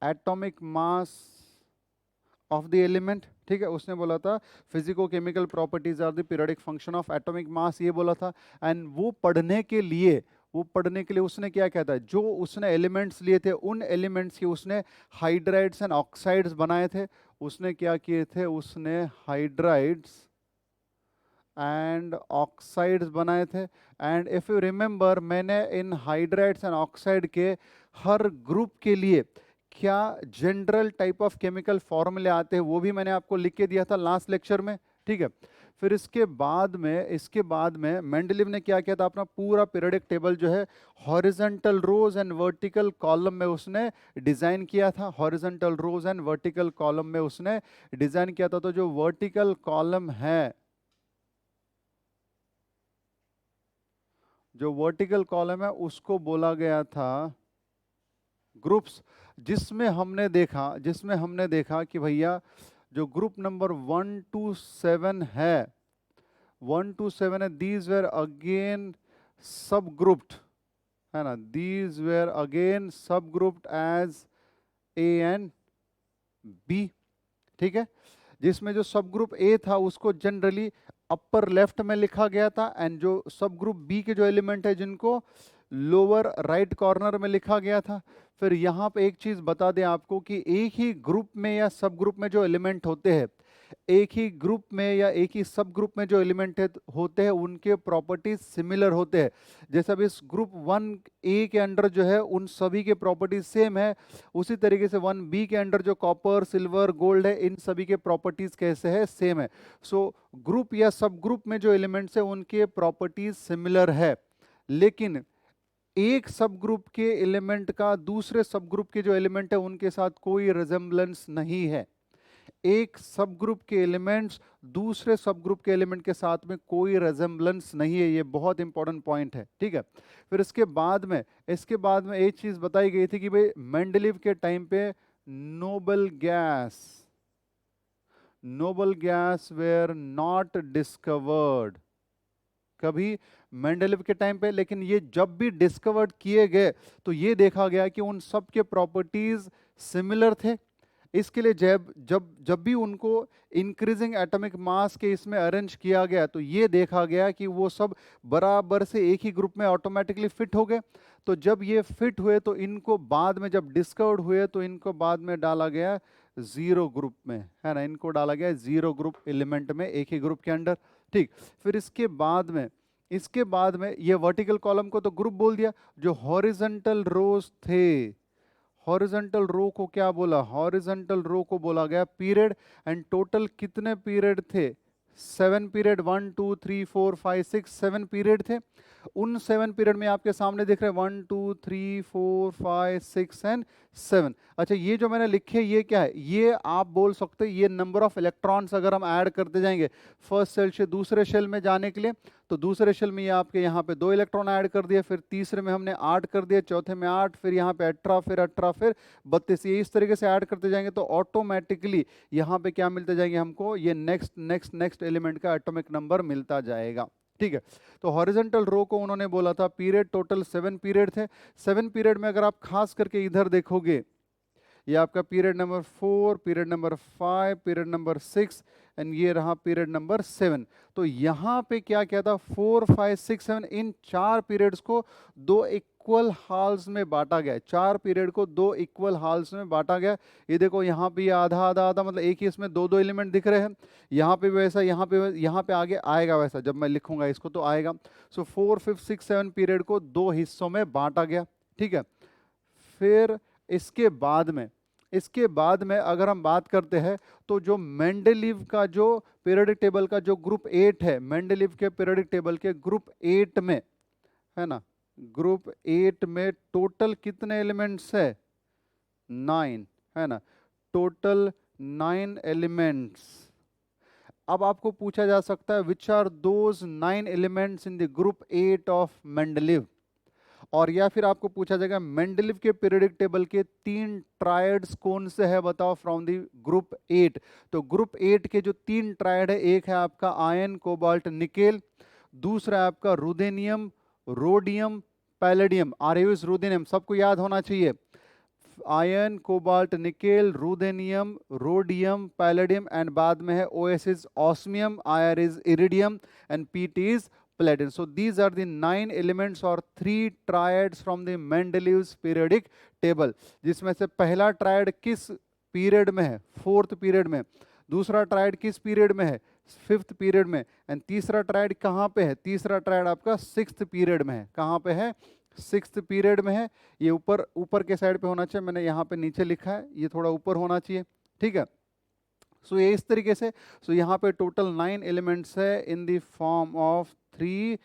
S1: atomic mass of the element. ठीक है, उसने बोला था physico chemical properties are the periodic function of atomic mass, ये बोला था। एंड वो पढ़ने के लिए उसने क्या कहता है, जो उसने एलिमेंट्स लिए थे उन एलिमेंट्स के उसने हाइड्राइड्स एंड ऑक्साइड्स बनाए थे। उसने क्या किए थे, उसने हाइड्राइड्स एंड ऑक्साइड्स बनाए थे। एंड इफ यू रिमेंबर, मैंने इन हाइड्राइड्स एंड ऑक्साइड के हर ग्रुप के लिए क्या जनरल टाइप ऑफ केमिकल फॉर्मूले आते हैं वो भी मैंने आपको लिख के दिया था लास्ट लेक्चर में। ठीक है, फिर इसके बाद में मेंडलीव ने क्या किया था, अपना पूरा पीरियोडिक टेबल जो है horizontal rows and vertical column में उसने डिजाइन किया था। Horizontal rows and vertical column में उसने डिजाइन किया था। तो जो वर्टिकल कॉलम है, जो वर्टिकल कॉलम है उसको बोला गया था ग्रुप्स, जिसमें हमने देखा कि भैया जो ग्रुप नंबर 1 to 7 है, 1 to 7 है, these were again sub grouped, है ना, these were again sub grouped as A and B. ठीक है, जिसमें जो सब ग्रुप ए था उसको जनरली अपर लेफ्ट में लिखा गया था, एंड जो सब ग्रुप बी के जो एलिमेंट है जिनको लोअर राइट कॉर्नर में लिखा गया था। फिर यहाँ पे एक चीज बता दें आपको कि एक ही ग्रुप में या सब ग्रुप में जो एलिमेंट होते हैं, एक ही ग्रुप में या एक ही सब ग्रुप में जो एलिमेंट होते हैं उनके प्रॉपर्टीज सिमिलर होते हैं। जैसे अब इस ग्रुप 1A के अंडर जो है उन सभी के प्रॉपर्टीज सेम है, उसी तरीके से 1B के अंडर जो कॉपर सिल्वर गोल्ड है इन सभी के प्रॉपर्टीज कैसे है, सेम है। सो ग्रुप या सब ग्रुप में जो एलिमेंट्स है उनके प्रॉपर्टीज सिमिलर है, लेकिन एक सब ग्रुप के एलिमेंट का दूसरे सब ग्रुप के जो एलिमेंट है उनके साथ कोई रिजेम्बलेंस नहीं है। एक सब ग्रुप के एलिमेंट्स दूसरे सब ग्रुप के एलिमेंट के साथ में कोई रिजेम्बलेंस नहीं है, ये बहुत इंपॉर्टेंट पॉइंट है। ठीक है, फिर इसके बाद में एक चीज बताई गई थी कि भाई मेंडलीव के टाइम पे noble gas were not discovered, कभी मेंडलीव के टाइम पे, लेकिन ये जब भी डिस्कवर्ड किए गए तो ये देखा गया कि उन सब के प्रॉपर्टीज सिमिलर थे। इसके लिए जब भी उनको इंक्रीजिंग एटॉमिक मास के इसमें अरेंज किया गया तो ये देखा गया कि वो सब बराबर से एक ही ग्रुप में ऑटोमेटिकली फिट हो गए। तो जब ये फिट हुए तो इनको बाद में जब डिस्कवर्ड हुए तो इनको बाद में डाला गया जीरो ग्रुप में, है ना, इनको डाला गया जीरो ग्रुप एलिमेंट में एक ही ग्रुप के अंडर। ठीक, फिर इसके बाद में ये वर्टिकल कॉलम को तो ग्रुप बोल दिया। जो हॉरिजॉन्टल रोज थे, हॉरिजॉन्टल रो को क्या बोला, हॉरिजॉन्टल रो को बोला गया पीरियड। एंड टोटल कितने पीरियड थे, 7 पीरियड, 1 2 3 4 5 6 7 पीरियड थे। उन 7 पीरियड में आपके सामने दिख रहे हैं 1 2 3 4 5 6 एंड 7। अच्छा, ये जो मैंने लिखे ये क्या है, ये आप बोल सकते हैं ये नंबर ऑफ इलेक्ट्रॉन्स अगर हम ऐड करते जाएंगे फर्स्ट शेल से दूसरे शेल में जाने के लिए, तो दूसरे शेल में ये आपके यहाँ पे 2 इलेक्ट्रॉन ऐड कर दिए, फिर तीसरे में हमने 8 कर दिए, चौथे में 8, फिर यहाँ पे 18, फिर 18, फिर 32, ये इस तरीके से ऐड करते जाएंगे तो ऑटोमेटिकली यहाँ पे क्या मिलते जाएंगे हमको, ये नेक्स्ट एलिमेंट का एटॉमिक नंबर मिलता जाएगा। ठीक है, तो हॉरिजॉन्टल रो को उन्होंने बोला था पीरियड, टोटल 7 पीरियड थे। 7 पीरियड में अगर आप खास करके इधर देखोगे, ये आपका period number 4, period number 5, period number 6 and ये रहा पीरियड नंबर 7। तो यहाँ पे क्या क्या था, 4 5 6 7 इन 4 पीरियड्स को 2 इक्वल हाल्स में बांटा गया, 4 पीरियड को 2 इक्वल हाल्स में बांटा गया। ये देखो यहाँ पे आधा आधा आधा, मतलब एक ही इसमें 2 एलिमेंट दिख रहे हैं, यहाँ पे वैसा, यहाँ पे आगे आएगा वैसा, जब मैं लिखूंगा इसको तो आएगा। सो 4 5 6 7 पीरियड को 2 हिस्सों में बांटा गया। ठीक है, फिर इसके बाद में अगर हम बात करते हैं तो जो मेंडलीव का जो पीरियोडिक टेबल का जो ग्रुप 8 है, मेंडलीव के पीरियोडिक टेबल के ग्रुप 8 में, है ना, ग्रुप 8 में टोटल कितने एलिमेंट्स है, 9, है ना, टोटल 9 एलिमेंट्स। अब आपको पूछा जा सकता है which are those 9 elements in the group 8 of Mendeleev, और या फिर आपको पूछा जाएगा मेंडलीव के पीरियोडिक टेबल के 3 ट्रायड्स कौन से है बताओ फ्रॉम द ग्रुप 8। तो ग्रुप 8 के जो 3 ट्रायड है, एक है आपका आयन कोबाल्ट निकेल, दूसरा है आपका ruthenium rhodium palladium, RU is ruthenium सबको याद होना चाहिए, iron cobalt nickel ruthenium rhodium palladium, and बाद में है OS is osmium, IR is iridium and PT is platinum. So these are the 9 elements or 3 triads from the Mendeleev's periodic table, जिसमें से पहला ट्रायड किस पीरियड में है, 4th period में, दूसरा ट्रायड किस पीरियड में है, 5th पीरियड में, एंड तीसरा ट्रायड कहाँ पे है, तीसरा ट्रायड आपका 6th पीरियड में है। कहाँ पे है, 6th पीरियड में है। ये ऊपर के साइड पे होना चाहिए, मैंने यहाँ पे नीचे लिखा है, ये थोड़ा ऊपर होना चाहिए। ठीक है, सो ये इस तरीके से, सो यहाँ पे टोटल 9 एलिमेंट्स है in the form of 3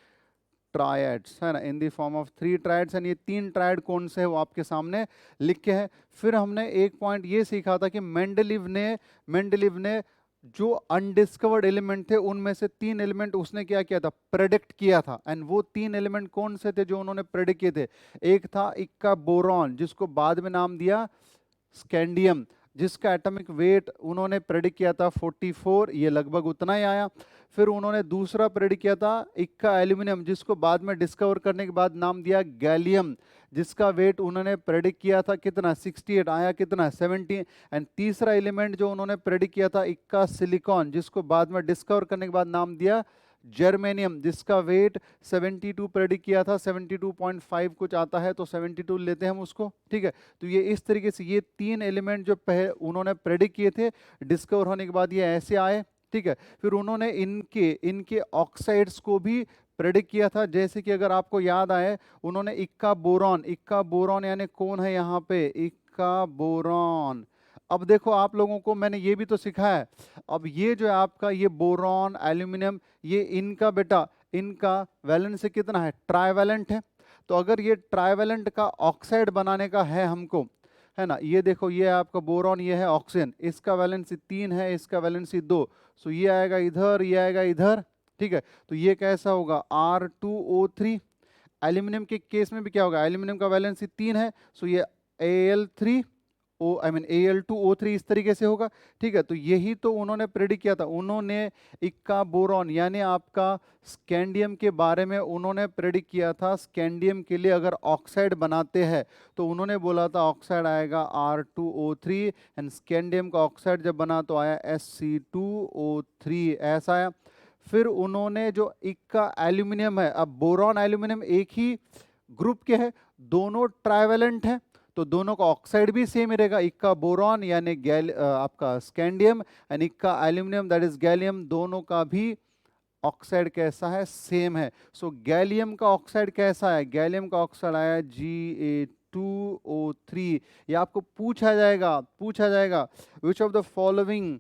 S1: triads, है ना, in the form of 3 triads. And ये 3 ट्रायड कौन से है वो आपके सामने लिख के है। फिर हमने एक पॉइंट ये सीखा था कि मेंडलीव ने जो अनडिस्कवर्ड एलिमेंट थे उनमें से 3 एलिमेंट उसने क्या किया था, प्रेडिक्ट किया था। एंड वो 3 एलिमेंट कौन से थे जो उन्होंने प्रेडिक्ट किए थे? एक था इक्का बोरॉन, जिसको बाद में नाम दिया स्कैंडियम, जिसका एटॉमिक वेट उन्होंने प्रेडिक्ट किया था 44, ये लगभग उतना ही आया। फिर उन्होंने दूसरा प्रेडिक्ट किया था इक्का एल्यूमिनियम, जिसको बाद में डिस्कवर करने के बाद नाम दिया गैलियम, जिसका वेट उन्होंने प्रेडिक्ट किया था कितना, 68, आया कितना, 70। एंड तीसरा एलिमेंट जो उन्होंने प्रेडिक्ट किया था इक्का सिलिकॉन, जिसको बाद में डिस्कवर करने के बाद नाम दिया जर्मेनियम, जिसका वेट 72 प्रेडिक्ट किया था, 72.5 कुछ आता है, तो 72 लेते हैं हम उसको, ठीक है। तो ये इस तरीके से ये 3 एलिमेंट जो उन्होंने प्रेडिक्ट किए थे डिस्कवर होने के बाद ये ऐसे आए, ठीक है। फिर उन्होंने इनके ऑक्साइड्स को भी प्रेडिक्ट किया था, जैसे कि अगर आपको याद आए उन्होंने इक्का बोरॉन यानी कौन है यहाँ पे, इक्का बोरॉन। अब देखो आप लोगों को मैंने ये भी तो सिखाया है, अब ये जो है आपका ये बोरॉन एल्यूमिनियम, ये इनका बेटा इनका वैलेंस कितना है, ट्राइवैलेंट है। तो अगर ये ट्राइवैलेंट का ऑक्साइड बनाने का है हमको, है ना, ये देखो ये आपका बोरॉन, ये है ऑक्सीजन, इसका वैलेंसी 3 है, इसका वैलेंसी 2, सो ये आएगा इधर, ये आएगा इधर, ठीक है। तो ये कैसा होगा, R2O3। एल्यूमिनियम के केस में भी क्या होगा, एल्यूमिनियम का वैलेंसी 3 है, सो ये Al3 Al2O3 इस तरीके से होगा, ठीक है। तो यही तो उन्होंने प्रेडिक्ट किया था, उन्होंने इक्का बोरॉन यानी आपका स्कैंडियम के बारे में उन्होंने प्रेडिक्ट किया था। स्कैंडियम के लिए अगर ऑक्साइड बनाते हैं तो उन्होंने बोला था ऑक्साइड आएगा R2O3, एंड स्कैंडियम का ऑक्साइड जब बना तो आया Sc2O3, ऐसा आया। फिर उन्होंने जो इक्का एल्यूमिनियम है, अब बोरॉन एल्यूमिनियम एक ही ग्रुप के हैं, दोनों ट्राइवेलेंट हैं, तो दोनों का ऑक्साइड भी सेम ही रहेगा, इक्का बोरॉन यानी आपका स्कैंडियम, एंड इक्का एल्यूमिनियम दैट इज गैलियम, दोनों का भी ऑक्साइड कैसा है, सेम है। सो गैलियम का ऑक्साइड कैसा है, गैलियम का ऑक्साइड आया Ga2O3। ये आपको पूछा जाएगा विच ऑफ द फॉलोइंग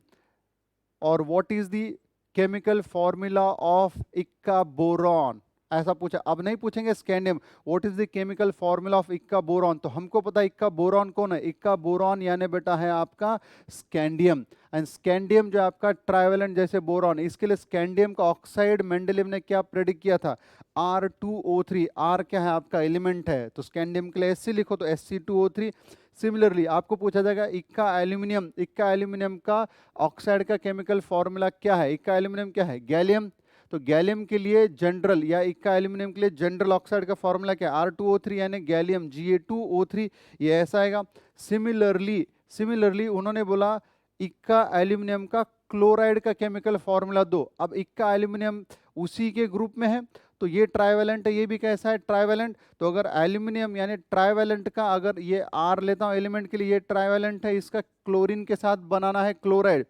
S1: और what is the chemical formula of इक्का बोरॉन, ऐसा पूछा। अब नहीं पूछेंगे scandium, what is the chemical formula of इक्का बोरॉन, तो हमको पता है इक्का बोरॉन कौन है, इक्का बोरॉन यानी बेटा है आपका स्कैंडियम। एंड स्कैंडियम जो आपका ट्राइवेलेंट जैसे बोरॉन, इसके लिए स्कैंडियम का ऑक्साइड मेंडलीव ने क्या प्रेडिक्ट किया था, R2O3। R क्या है आपका एलिमेंट है, तो स्कैंडियम के लिए Sc लिखो तो Sc2O3। सिमिलरली आपको पूछा जाएगा इक्का एल्यूमिनियम का ऑक्साइड का केमिकल फॉर्मूला क्या है, इक्का एल्यूमिनियम क्या है, गैलियम, तो गैलियम के लिए जनरल या इक्का एल्यूमिनियम के लिए जनरल ऑक्साइड का फॉर्मूला क्या है, R2O3 यानी गैलियम Ga2O3, ये ऐसा आएगा। सिमिलरली उन्होंने बोला इक्का एल्यूमिनियम का क्लोराइड का केमिकल फॉर्मूला दो। अब इक्का एल्यूमिनियम उसी के ग्रुप में है, तो ये ट्राइवेलेंट है, ये भी कैसा है, ट्राइवेलेंट। तो अगर एल्यूमिनियम यानी ट्राइवेलेंट का अगर ये R लेता हूँ एलिमेंट के लिए, ये ट्राइवेलेंट है, इसका क्लोरीन के साथ बनाना है क्लोराइड,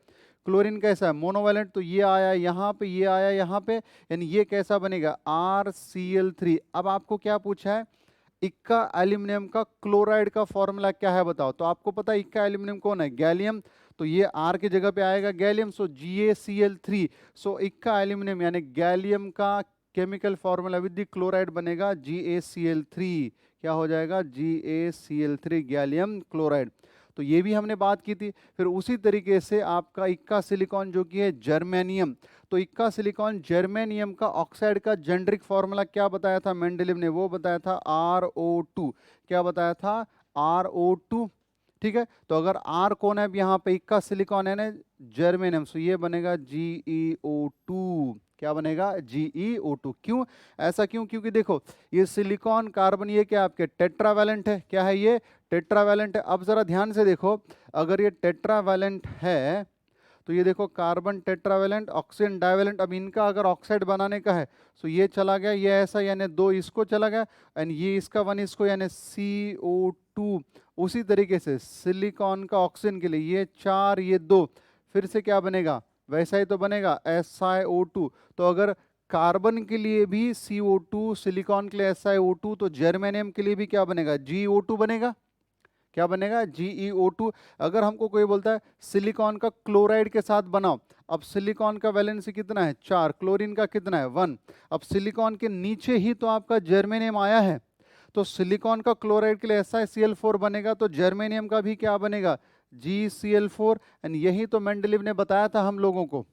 S1: क्लोरीन कैसा है, मोनोवेलेंट, तो ये आया यहाँ पे, ये आया यहाँ पे, यानी ये कैसा बनेगा, RCl3। अब आपको क्या पूछा है, इक्का एल्यूमिनियम का क्लोराइड का फॉर्मूला क्या है बताओ, तो आपको पता है इक्का एल्यूमिनियम कौन है, गैलियम, तो ये R की जगह पे आएगा गैलियम, सो GaCl3। सो इक्का एल्यूमिनियम यानी गैलियम का chemical formula with the chloride बनेगा GaCl3, क्या हो जाएगा, GaCl3 गैलियम क्लोराइड। तो ये भी हमने बात की थी। फिर उसी तरीके से आपका इक्का सिलिकॉन जो कि है जर्मेनियम, तो इक्का सिलिकॉन जर्मेनियम का ऑक्साइड का जेनरिक फॉर्मूला क्या बताया था मेंडलीव ने, वो बताया था RO2, क्या बताया था, RO2, ठीक है। तो अगर R कौन है, अब यहाँ पे इक्का सिलिकॉन है ना जर्मेनियम, सो ये बनेगा GeO2, क्या बनेगा, GeO2। क्यों ऐसा, क्योंकि देखो ये सिलिकॉन कार्बन ये क्या आपके टेट्रावैलेंट है, क्या है ये, टेट्रावैलेंट है। अब जरा ध्यान से देखो, अगर ये टेट्रावैलेंट है तो ये देखो कार्बन टेट्रावैलेंट, ऑक्सीजन डाइवैलेंट। अब इनका अगर ऑक्साइड बनाने का है तो ये चला गया, ये ऐसा यानी 2 इसको चला गया, एंड ये इसका 1 इसको यानी CO2। उसी तरीके से सिलिकॉन का ऑक्सीजन के लिए ये 4 ये 2, फिर से क्या बनेगा, वैसा ही तो बनेगा SiO2। तो अगर कार्बन के लिए भी CO2, सिलिकॉन के लिए SiO2, तो जर्मेनियम के लिए भी क्या बनेगा, GeO2 बनेगा, क्या बनेगा, GeO2। अगर हमको कोई बोलता है सिलिकॉन का क्लोराइड के साथ बनाओ, अब सिलिकॉन का वैलेंसी कितना है 4, क्लोरीन का कितना है 1। अब सिलिकॉन के नीचे ही तो आपका जर्मेनियम आया है, तो सिलिकॉन का क्लोराइड के लिए SiCl4 बनेगा, तो जर्मेनियम का भी क्या बनेगा, GCl4। एंड यही तो मेंडलीव ने बताया था हम लोगों को।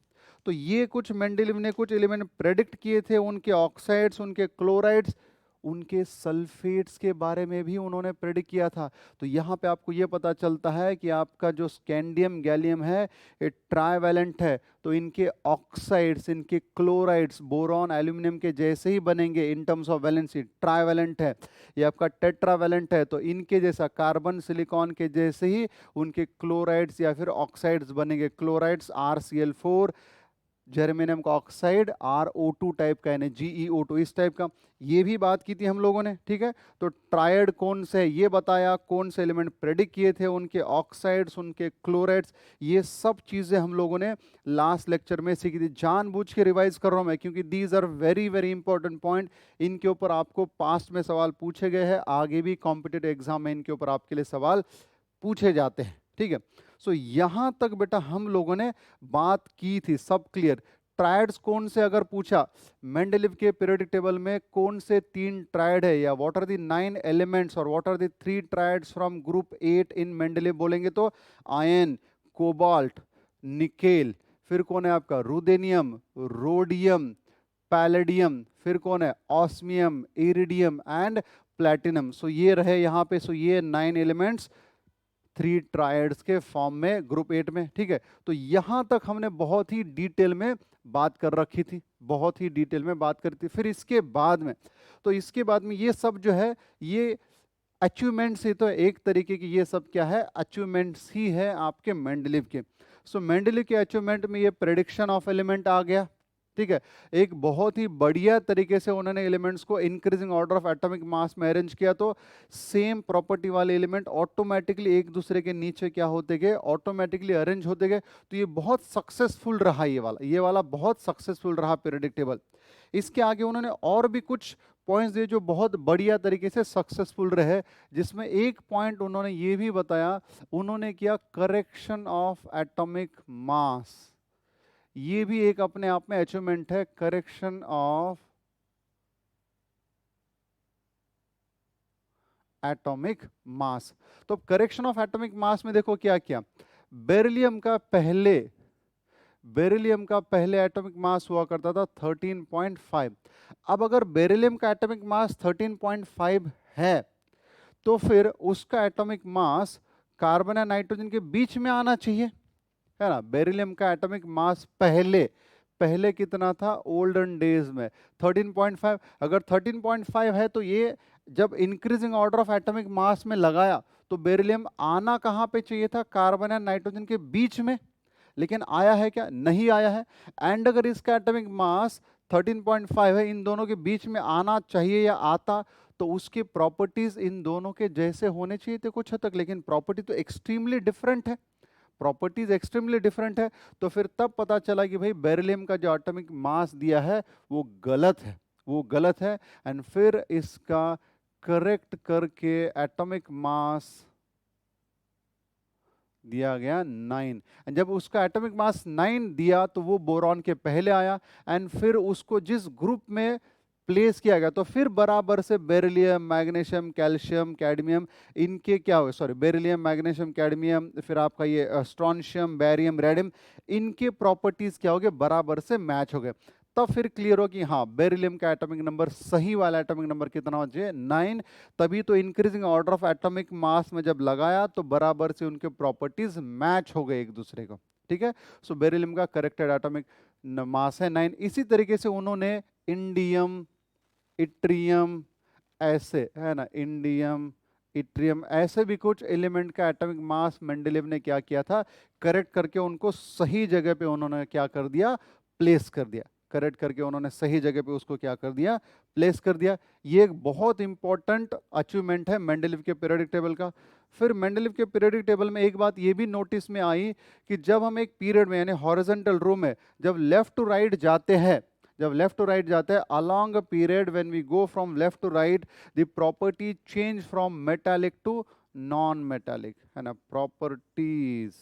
S1: तो ये कुछ मेंडलीव ने कुछ एलिमेंट प्रेडिक्ट किए थे, उनके ऑक्साइड्स, उनके क्लोराइड्स, उनके सल्फेट्स के बारे में भी उन्होंने प्रेडिक्ट किया था। तो यहाँ पे आपको ये पता चलता है कि आपका जो स्कैंडियम गैलियम है ये ट्राइवैलेंट है, तो इनके ऑक्साइड्स, इनके क्लोराइड्स बोरॉन एल्यूमिनियम के जैसे ही बनेंगे in terms of valency. Trivalent है, ये आपका टेट्रावैलेंट है, तो इनके जैसा कार्बन सिलिकॉन के जैसे ही उनके क्लोराइड्स या फिर ऑक्साइड्स बनेंगे। क्लोराइड्स RCl4, जर्मेनियम का ऑक्साइड RO2 टाइप का, यानी GeO2 इस टाइप का। ये भी बात की थी हम लोगों ने, ठीक है। तो ट्रायड कौन से है ये बताया, कौन से एलिमेंट प्रेडिक्ट किए थे, उनके ऑक्साइड्स, उनके क्लोराइड्स, ये सब चीज़ें हम लोगों ने लास्ट लेक्चर में सीखी थी। जानबूझ के रिवाइज कर रहा हूँ मैं, क्योंकि these are very very important point. इनके ऊपर आपको पास्ट में सवाल पूछे गए हैं, आगे भी कॉम्पिटिटिव एग्जाम में इनके ऊपर आपके लिए सवाल पूछे जाते हैं, ठीक है। सो यहां तक बेटा हम लोगों ने बात की थी, सब क्लियर। ट्रायड्स कौन से अगर पूछा, मेंडलीव के पीरियोडिक टेबल में कौन से 3 ट्रायड है, या व्हाट आर द 9 एलिमेंट्स और what are the 3 triads from group 8 in Mendeleev बोलेंगे तो आयन, कोबाल्ट, निकेल, फिर कौन है आपका रुदेनियम, रोडियम, पैलेडियम, फिर कौन है ऑस्मियम, इरिडियम एंड प्लैटिनम। सो ये रहे यहाँ पे, सो ये 9 एलिमेंट्स 3 ट्रायड्स के फॉर्म में ग्रुप 8 में, ठीक है। तो यहां तक हमने बहुत ही डिटेल में बात कर रखी थी, बहुत ही डिटेल में बात करी थी। फिर इसके बाद में, तो इसके बाद में ये सब जो है ये अचीवमेंट्स ही, तो एक तरीके की ये सब क्या है, अचीवमेंट्स ही है आपके मेंडलीव के। सो मेंडलीव के अचीवमेंट में ये प्रेडिक्शन ऑफ एलिमेंट आ गया, ठीक है। एक बहुत ही बढ़िया तरीके से उन्होंने एलिमेंट्स को इंक्रीजिंग ऑर्डर ऑफ एटॉमिक मास में अरेंज किया, तो सेम प्रॉपर्टी वाले एलिमेंट ऑटोमेटिकली एक दूसरे के नीचे क्या होते गए, ऑटोमेटिकली अरेंज होते गए। तो ये बहुत सक्सेसफुल रहा, ये वाला बहुत सक्सेसफुल रहा पीरियोडिक टेबल। इसके आगे उन्होंने और भी कुछ पॉइंट्स दिए जो बहुत बढ़िया तरीके से सक्सेसफुल रहे, जिसमें एक पॉइंट उन्होंने ये भी बताया, उन्होंने किया करेक्शन ऑफ एटॉमिक मास। ये भी एक अपने आप में अचीवमेंट है, करेक्शन ऑफ एटॉमिक मास। तो करेक्शन ऑफ एटॉमिक मास में देखो क्या किया, बेरिलियम का पहले एटॉमिक मास हुआ करता था 13.5। अब अगर बेरिलियम का एटॉमिक मास 13.5 है, तो फिर उसका एटॉमिक मास कार्बन या नाइट्रोजन के बीच में आना चाहिए, है ना। बेरिलियम का एटॉमिक मास पहले कितना था, ओल्डन डेज में 13.5। अगर 13.5 है तो ये जब इंक्रीजिंग ऑर्डर ऑफ एटॉमिक मास में लगाया, तो बेरिलियम आना कहाँ पे चाहिए था, कार्बन या नाइट्रोजन के बीच में। लेकिन आया है क्या, नहीं आया है। एंड अगर इसका एटॉमिक मास 13.5 है, इन दोनों के बीच में आना चाहिए या आता, तो उसकी प्रॉपर्टीज इन दोनों के जैसे होने चाहिए थे कुछ हद तक, लेकिन प्रॉपर्टी तो एक्सट्रीमली डिफरेंट है, प्रॉपर्टीज एक्सट्रीमली डिफरेंट है। तो फिर तब पता चला कि भाई बेरिलियम का जो एटॉमिक मास दिया है वो गलत है। एंड फिर इसका करेक्ट करके एटॉमिक मास दिया गया 9। एंड जब उसका एटॉमिक मास 9 दिया तो वो बोरॉन के पहले आया, एंड फिर उसको जिस ग्रुप में प्लेस किया गया, तो फिर बराबर से बेरिलियम, मैग्नीशियम, कैल्शियम, कैडमियम, इनके क्या हुए, सॉरी बेरिलियम, मैग्नीशियम, कैडमियम, फिर आपका ये स्ट्रोंशियम, बैरियम, रेडियम, इनके प्रॉपर्टीज क्या हो गए, बराबर से मैच हो गए। तब फिर क्लियर हो कि हाँ बेरिलियम का एटॉमिक नंबर, सही वाला एटॉमिक नंबर कितना हो चाहिए 9। तभी तो इंक्रीजिंग ऑर्डर ऑफ एटॉमिक मास में जब लगाया तो बराबर से उनके प्रॉपर्टीज मैच हो गए एक दूसरे को, ठीक है। सो बेरिलियम का करेक्टेड एटॉमिक मास है 9। इसी तरीके से उन्होंने इंडियम, इट्रियम, ऐसे है ना, इंडियम, इट्रियम, ऐसे भी कुछ एलिमेंट का एटॉमिक मास मेंडलीव ने क्या किया था, करेक्ट करके उनको सही जगह पे उन्होंने क्या कर दिया, प्लेस कर दिया। करेक्ट करके उन्होंने सही जगह पे उसको क्या कर दिया, प्लेस कर दिया। ये एक बहुत इंपॉर्टेंट अचीवमेंट है मेंडलीव के पीरियोडिक टेबल का। फिर मेंडलीव के पीरियोडिक टेबल में एक बात ये भी नोटिस में आई कि जब हम एक पीरियड में यानी हॉरिजॉन्टल रो में जब लेफ्ट टू राइट जाते हैं, along a period when we go from left to right, the property change from metallic to non metallic, है ना, properties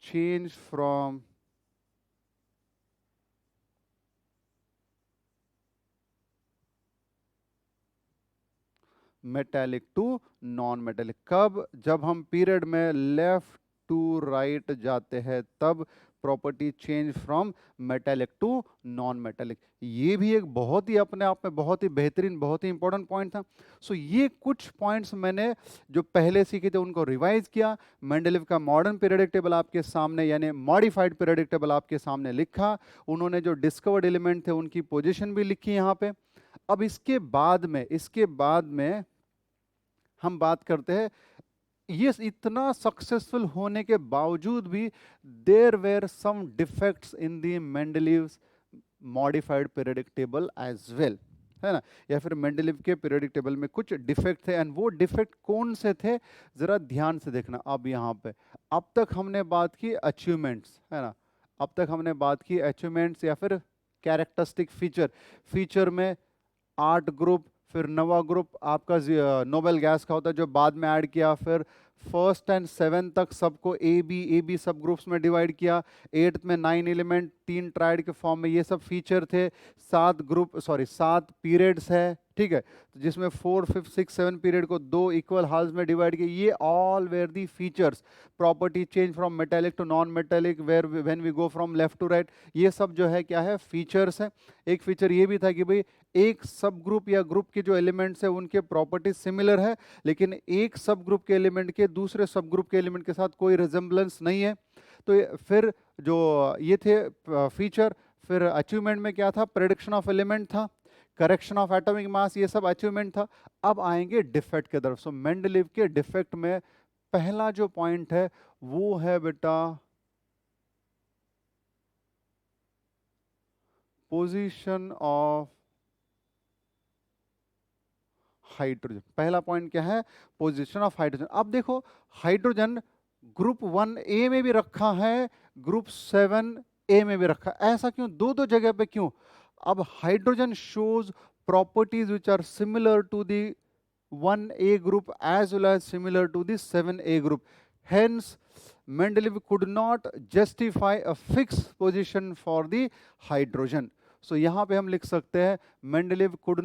S1: change from metallic to non metallic. कब? जब हम पीरियड में लेफ्ट टू राइट जाते हैं तब property change from metallic to non metallic. ये भी एक बहुत ही अपने आप में बहुत ही बेहतरीन, बहुत ही इंपॉर्टेंट पॉइंट था। सो ये कुछ पॉइंट्स मैंने जो पहले सीखे थे उनको रिवाइज किया। मेंडलीव का मॉडर्न पीरियडिक टेबल आपके सामने, यानी मॉडिफाइड पीरियडिक टेबल आपके सामने लिखा। उन्होंने जो डिस्कवर्ड एलिमेंट थे उनकी पोजीशन भी लिखी यहाँ पे। अब इसके बाद में हम बात करते हैं, ये इतना सक्सेसफुल होने के बावजूद भी there were some defects in the Mendeleev's modified periodic table as well, है ना, या फिर मेंडलीव के पीरियडिक टेबल में कुछ डिफेक्ट थे। एंड वो डिफेक्ट कौन से थे, जरा ध्यान से देखना। अब यहाँ पे अब तक हमने बात की अचीवमेंट्स, है ना, अब तक हमने बात की अचीवमेंट्स या फिर कैरेक्टरिस्टिक फीचर में 8 ग्रुप, फिर नवा ग्रुप आपका नोबेल गैस का होता है जो बाद में ऐड किया। फिर फर्स्ट एंड 7 तक सबको ए बी सब ग्रुप्स में डिवाइड किया। 8th में 9 एलिमेंट 3 ट्राइड के फॉर्म में, ये सब फीचर थे। 7 पीरियड्स है, ठीक है, तो जिसमें 4, 5, 6, 7 पीरियड को 2 इक्वल हाल्स में डिवाइड किया। ये all were the features. Property change from metallic to non metallic were when we go from left to right, ये सब जो है क्या है, फीचर्स है। एक फीचर ये भी था कि भाई एक सब ग्रुप या ग्रुप के जो एलिमेंट्स है उनके प्रॉपर्टीज सिमिलर है, लेकिन एक सब ग्रुप के एलिमेंट के दूसरे सब ग्रुप के एलिमेंट के साथ कोई रिजेम्बलेंस नहीं है। तो फिर जो ये थे फीचर। फिर अचीवमेंट में क्या था, प्रेडिक्शन ऑफ एलिमेंट था, करेक्शन ऑफ एटॉमिक मास, ये सब अचीवमेंट था। अब आएंगे डिफेक्ट की तरफ। सो मेंडलीव के डिफेक्ट में पहला जो पॉइंट है वो है बेटा पोजीशन ऑफ हाइड्रोजन। पहला पॉइंट क्या है, पोजीशन ऑफ हाइड्रोजन। अब देखो हाइड्रोजन ग्रुप 1A में भी रखा है, ग्रुप 7A में भी रखा है। ऐसा क्यों, दो दो जगह पे क्यों? अब hydrogen shows properties which are similar to the 1A group as well as similar to the 7A group. Hence, Mendeleev could not justify a fixed position for the hydrogen. So यहाँ पे हम लिख सकते हैं Mendeleev could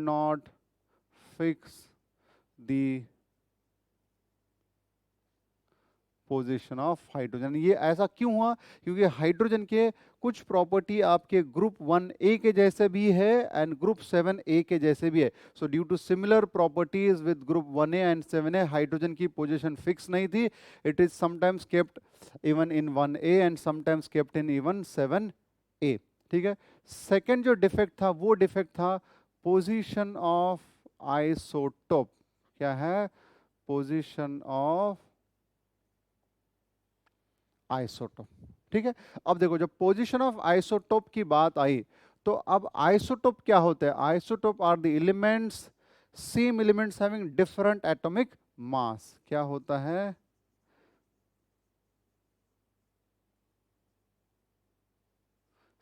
S1: not fix the position of hydrogen. ये ऐसा क्यों हुआ, क्योंकि हाइड्रोजन के कुछ प्रॉपर्टी आपके ग्रुप 1A के जैसे भी है एंड ग्रुप 7A के जैसे भी है। So due to similar properties with group 1A and 7A, hydrogen की पोजीशन फिक्स नहीं थी। It is sometimes kept even in 1A and sometimes kept in even 7A, ठीक है। सेकेंड जो डिफेक्ट था वो डिफेक्ट था पोजीशन ऑफ आइसोटोप। क्या है, पोजीशन ऑफ आइसोटोप, ठीक है। अब देखो जब पोजीशन ऑफ आइसोटोप की बात आई तो अब आइसोटोप क्या होते हैं, isotope are the elements, same elements having different atomic mass. क्या होता है,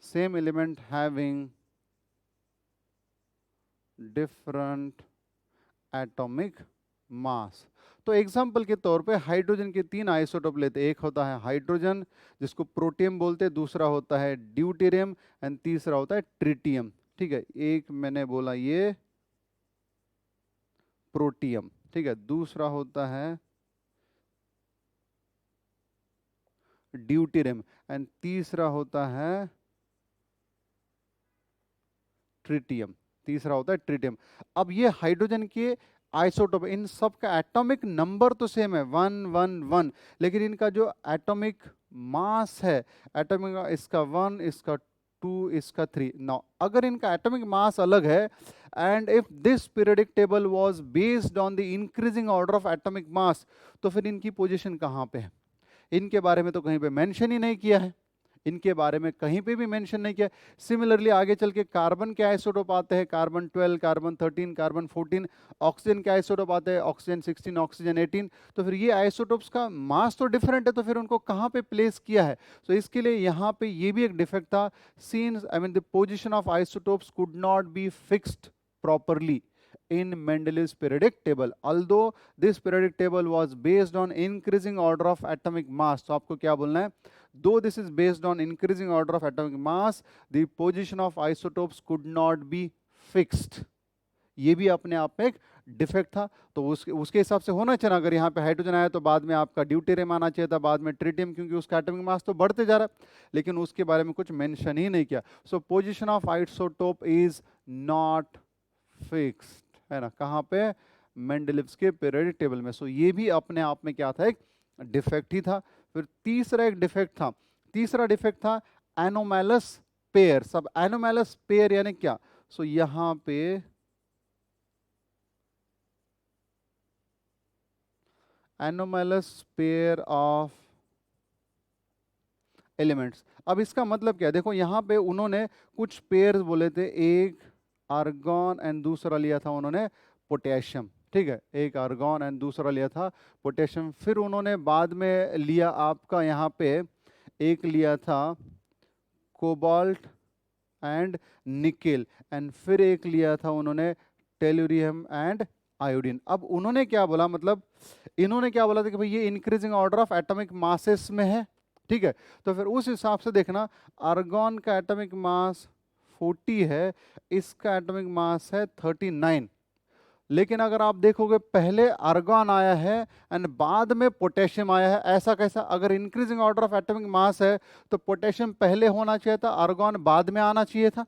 S1: same element having different atomic mass. तो एग्जाम्पल के तौर पे हाइड्रोजन के 3 आइसोटोप लेते, एक होता है हाइड्रोजन जिसको प्रोटियम बोलते हैं, दूसरा होता है ड्यूटेरियम एंड तीसरा होता है ट्रिटियम, ठीक है। एक मैंने बोला ये प्रोटियम, ठीक है, दूसरा होता है ड्यूटेरियम एंड तीसरा होता है ट्रिटियम, तीसरा होता है ट्रिटियम। अब ये हाइड्रोजन के आइसोटोप, इन सब का एटॉमिक नंबर तो सेम है 111, लेकिन इनका जो एटॉमिक मास है, एटॉमिक इसका 1, इसका 2, इसका 3। नाउ अगर इनका एटॉमिक मास अलग है and if this periodic table was based on the increasing order of atomic mass, तो फिर इनकी पोजीशन कहाँ पे है, इनके बारे में तो कहीं पे मेंशन ही नहीं किया है। इनके बारे में कहीं पे भी मेंशन नहीं किया। सिमिलरली आगे चल के कार्बन के आइसोटोप आते हैं, कार्बन 12, कार्बन 13, कार्बन 14। ऑक्सीजन के आइसोटोप आते हैं, ऑक्सीजन 16, ऑक्सीजन 18। तो फिर ये आइसोटोप्स का मास तो डिफरेंट है, तो फिर उनको कहाँ पे प्लेस किया है? तो इसके लिए यहाँ पे ये भी एक डिफेक्ट था, scenes I mean the position of isotopes could not be fixed properly in Mendeleev's periodic table, although this periodic table was based on increasing order of atomic mass। तो आपको क्या बोलना है? Though this is based on increasing order of atomic mass, the position of isotopes could not be fixed। ये भी अपने आप में एक डिफेक्ट था। तो उसके हिसाब से होना चाहिए, अगर यहाँ पे हाइड्रोजन आया तो बाद में आपका ड्यूटेरियम आना चाहिए था, बाद में ट्रिटियम, क्योंकि उसका एटॉमिक मास तो बढ़ते जा रहा है, लेकिन उसके बारे में कुछ मेंशन ही नहीं किया। सो position of isotope is not fixed, है ना, कहाँ पे? मेंडलीव्स के पीरियोडिक टेबल में। सो ये भी अपने आप में क्या था? एक डिफेक्ट ही था। फिर तीसरा एक डिफेक्ट था, तीसरा डिफेक्ट था एनोमैलस पेयर। सब एनोमैलस पेयर यानी क्या? सो यहाँ पे एनोमैलस पेयर ऑफ एलिमेंट्स। अब इसका मतलब क्या? देखो यहाँ पे उन्होंने कुछ पेयर बोले थे, एक आर्गॉन एंड दूसरा लिया था उन्होंने पोटेशियम, ठीक है, एक आर्गॉन एंड दूसरा लिया था पोटेशियम। फिर उन्होंने बाद में लिया आपका यहाँ पे एक लिया था कोबाल्ट एंड निकेल, एंड फिर एक लिया था उन्होंने टेलुरियम एंड आयोडीन। अब उन्होंने क्या बोला, मतलब इन्होंने क्या बोला था कि भाई ये increasing order of atomic masses में है, ठीक है। तो फिर उस हिसाब से देखना, आर्गॉन का एटॉमिक मास 40 है, इसका एटॉमिक मास है 39। लेकिन अगर आप देखोगे पहले आर्गॉन आया है एंड बाद में पोटेशियम आया है, ऐसा कैसा? अगर इंक्रीजिंग ऑर्डर ऑफ एटॉमिक मास है तो पोटेशियम पहले होना चाहिए था, आर्गॉन बाद में आना चाहिए था,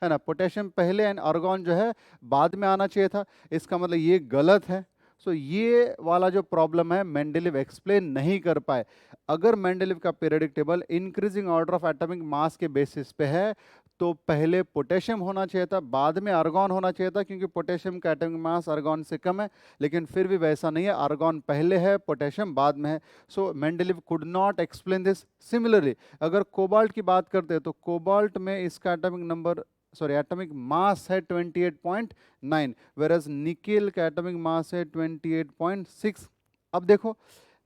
S1: है ना। पोटेशियम पहले एंड आर्गॉन जो है बाद में आना चाहिए था। इसका मतलब ये गलत है। सो ये वाला जो प्रॉब्लम है मेंडलीव एक्सप्लेन नहीं कर पाए। अगर मेंडलीव का periodic table increasing order of atomic मास के बेसिस पे है तो पहले पोटेशियम होना चाहिए था, बाद में आर्गॉन होना चाहिए था, क्योंकि पोटेशियम का एटॉमिक मास आर्गॉन से कम है। लेकिन फिर भी वैसा नहीं है, आर्गॉन पहले है, पोटेशियम बाद में है। So Mendeleev could not explain this. Similarly अगर कोबाल्ट की बात करते हैं तो कोबाल्ट में इसका एटॉमिक नंबर एटॉमिक मास है 28.9, वेरस निकेल का एटॉमिक मास है 28.6। अब देखो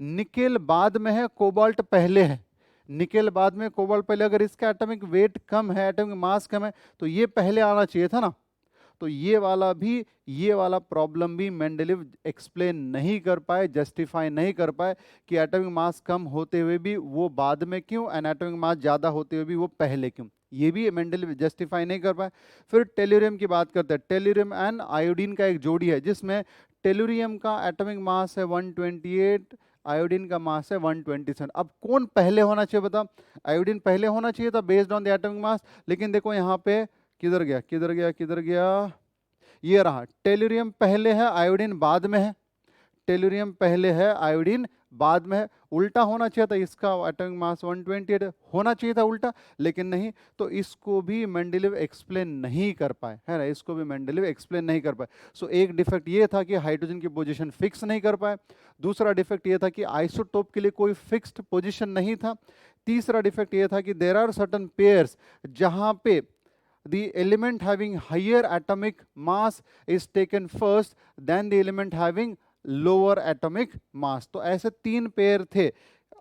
S1: निकेल बाद में है, कोबाल्ट पहले है। निकेल बाद में, कोबाल्ट पहले। अगर इसका एटॉमिक वेट कम है, एटॉमिक मास कम है, तो ये पहले आना चाहिए था ना। तो ये वाला प्रॉब्लम भी मेंडलीव एक्सप्लेन नहीं कर पाए, जस्टिफाई नहीं कर पाए कि एटॉमिक मास कम होते हुए भी वो बाद में क्यों, एंड एटॉमिक मास ज़्यादा होते हुए भी वो पहले क्यों, ये भी मेंडलीव जस्टिफाई नहीं कर पाए। फिर टेलुरियम की बात करते हैं। टेलुरियम एंड आयोडीन का एक जोड़ी है जिसमें टेलुरियम का एटॉमिक मास है 128, आयोडीन का मास है 127। अब कौन पहले होना चाहिए बता? आयोडीन पहले होना चाहिए था based on the atomic mass, लेकिन देखो यहाँ पे किधर गया, किधर गया, किधर गया, ये रहा। टेलुरियम पहले है, आयोडीन बाद में है। टेलुरियम पहले है, आयोडीन बाद में है। उल्टा होना चाहिए था, इसका एटॉमिक मास 128 होना चाहिए था, उल्टा, लेकिन नहीं। तो इसको भी मेंडलीव एक्सप्लेन नहीं कर पाए, है ना, इसको भी मेंडलीव एक्सप्लेन नहीं कर पाए। सो एक डिफेक्ट ये था कि हाइड्रोजन की पोजीशन फिक्स नहीं कर पाए। दूसरा डिफेक्ट ये था कि आइसोटोप के लिए कोई फिक्स्ड पोजीशन नहीं था। तीसरा डिफेक्ट ये था कि देयर आर सर्टन पेयर्स जहां पे the element having higher atomic mass is taken first than the element having lower atomic mass। तो ऐसे तीन पेयर थे,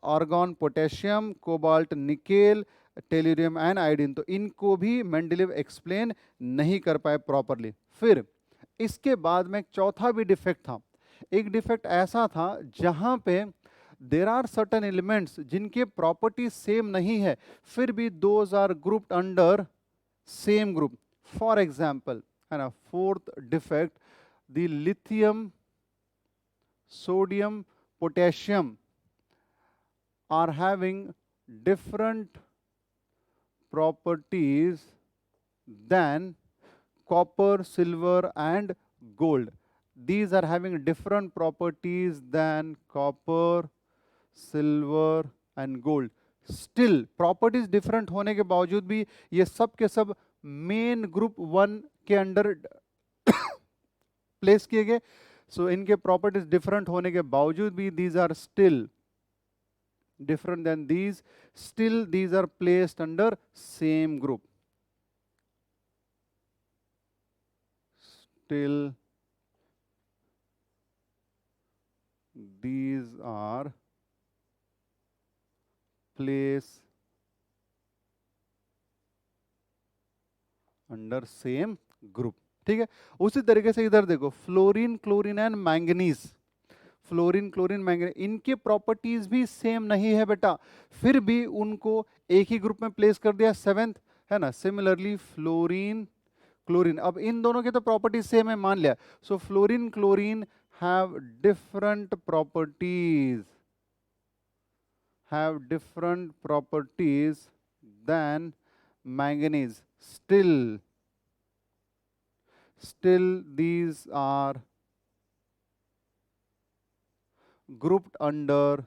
S1: argon, potassium, cobalt, nickel, tellurium and iodine. तो इनको भी मेंडलीव एक्सप्लेन नहीं कर पाए प्रॉपरली। फिर इसके बाद में एक चौथा भी डिफेक्ट था। एक डिफेक्ट ऐसा था जहां पे देर आर सर्टन एलिमेंट्स जिनके प्रॉपर्टी सेम नहीं है, फिर भी those are grouped under same group। For example, and a fourth defect, the lithium, sodium, potassium are having different properties than copper, silver and gold। These are having different properties than copper, silver and gold। Still properties different होने के बावजूद भी ये सब के सब main group 1 के under place किए गए। सो इनके प्रॉपर्टीज डिफरेंट होने के बावजूद भी these are still different than these, still these are placed under same group. Still these are placed under same group. ठीक है. उसी तरीके से इधर देखो, fluorine, chlorine and manganese. Fluorine, chlorine, manganese, इनके प्रॉपर्टीज भी सेम नहीं है बेटा, फिर भी उनको एक ही ग्रुप में प्लेस कर दिया, सेवेंथ, है ना. सिमिलरली फ्लोरीन, क्लोरीन, अब इन दोनों के तो प्रॉपर्टीज सेम है मान लिया. So fluorine, chlorine have different properties than manganese. Still these are grouped under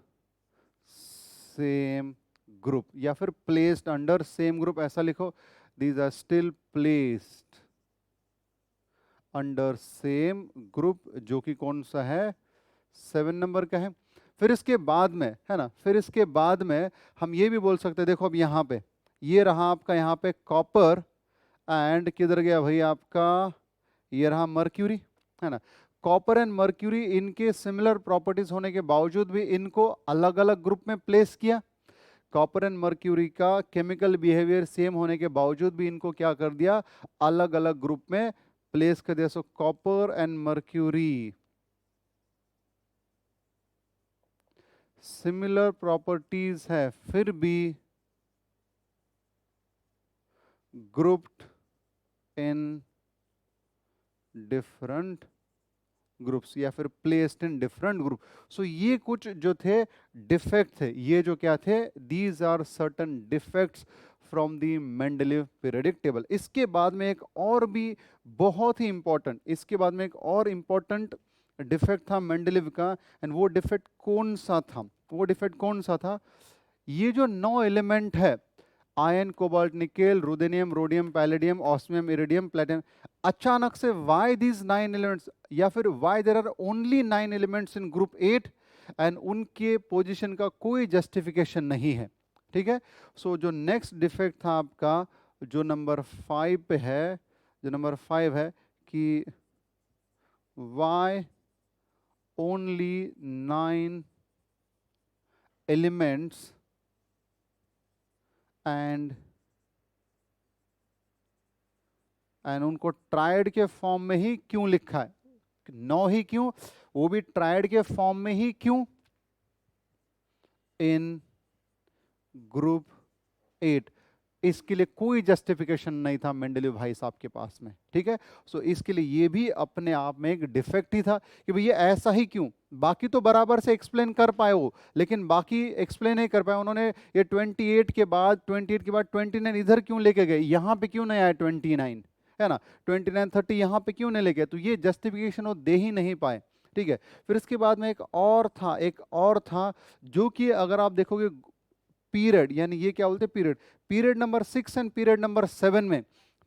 S1: same group, या फिर placed under same group ऐसा लिखो. These are still placed under same group, जो कि कौन सा है, 7 नंबर का है. फिर इसके बाद में, है ना, फिर इसके बाद में हम ये भी बोल सकते हैं, देखो अब यहाँ पे ये रहा आपका, यहाँ पे कॉपर, एंड किधर गया भाई आपका, ये रहा मर्क्यूरी, है ना. कॉपर एंड मर्क्यूरी, इनके सिमिलर प्रॉपर्टीज होने के बावजूद भी इनको अलग अलग ग्रुप में प्लेस किया. कॉपर एंड मर्क्यूरी का केमिकल बिहेवियर सेम होने के बावजूद भी इनको क्या कर दिया, अलग अलग ग्रुप में प्लेस कर दिया. सो copper and mercury similar properties है, फिर भी ग्रुप्ड इन डिफरेंट ग्रुप्स, या फिर प्लेस्ड इन डिफरेंट ग्रुप. सो ये कुछ जो थे डिफेक्ट थे, ये जो क्या थे, these are certain defects from the Mendeleev periodic table. इसके बाद में एक और भी बहुत ही इंपॉर्टेंट, इसके बाद में एक और इंपॉर्टेंट डिफेक्ट था मेंडलीव का, एंड वो डिफेक्ट कौन सा था, वो डिफेक्ट कौन सा था, ये जो 9 एलिमेंट है, iron, cobalt, nickel, ruthenium, rhodium, palladium, osmium, iridium, platinum, अचानक से व्हाई दीज 9 एलिमेंट्स, या फिर why there are only 9 elements in group 8, and उनके पोजीशन का कोई जस्टिफिकेशन नहीं है. ठीक है. सो जो नेक्स्ट डिफेक्ट था आपका, जो नंबर 5 पे है, जो नंबर 5 है कि व्हाई ओनली 9 एलिमेंट्स एंड उनको ट्रायड के फॉर्म में ही क्यों लिखा है, 9 ही क्यों, वो भी ट्रायड के फॉर्म में ही क्यों, इन ग्रुप 8. इसके लिए कोई जस्टिफिकेशन नहीं था मेंडलीव भाई साहब के पास में. ठीक है. सो इसके लिए ये भी अपने आप में एक डिफेक्ट ही था कि भाई ये ऐसा ही क्यों. बाकी तो बराबर से एक्सप्लेन कर पाए वो, लेकिन बाकी एक्सप्लेन नहीं कर पाए उन्होंने. ये 28 के बाद 29 इधर क्यों लेके गए, यहाँ पे क्यों नहीं आया 29, है ना, 29 30 यहाँ पे क्यों नहीं लेके, तो ये जस्टिफिकेशन वो दे ही नहीं पाए. ठीक है. फिर इसके बाद में एक और था जो कि अगर आप देखोगे पीरियड, यानी ये क्या बोलते हैं, period number 6 and period number 7 में,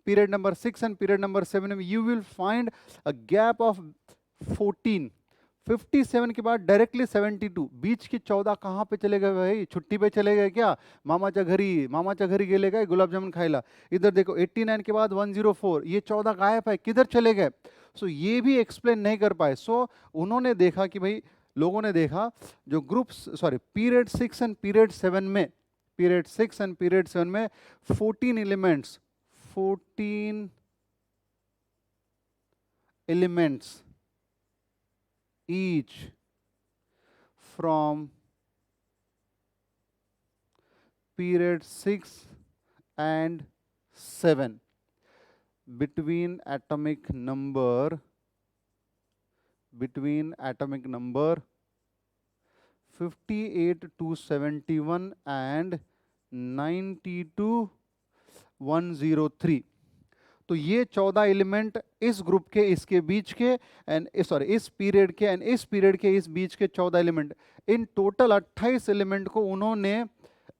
S1: period number 6 and period number 7 में you will find a gap of 14. 57 के बाद डायरेक्टली 72, बीच के 14 कहाँ पे चले गए भाई, छुट्टी पे चले गए क्या, मामाच्या घरी गेले गए गुलाब जामुन खाइला. इधर देखो 89 के बाद 104, ये 14 गायब है, किधर चले गए. सो ये भी एक्सप्लेन नहीं कर पाए. सो उन्होंने देखा कि भाई, लोगों ने देखा जो पीरियड 6 एंड पीरियड 7 में, पीरियड 6 एंड पीरियड 7 में 14 elements each from period 6 and 7 between atomic number 58 to 71 and 90 to 103. तो ये 14 एलिमेंट इस ग्रुप के, इसके बीच के, इस पीरियड के एंड इस पीरियड के इस बीच के 14 एलिमेंट, इन टोटल 28 एलिमेंट को उन्होंने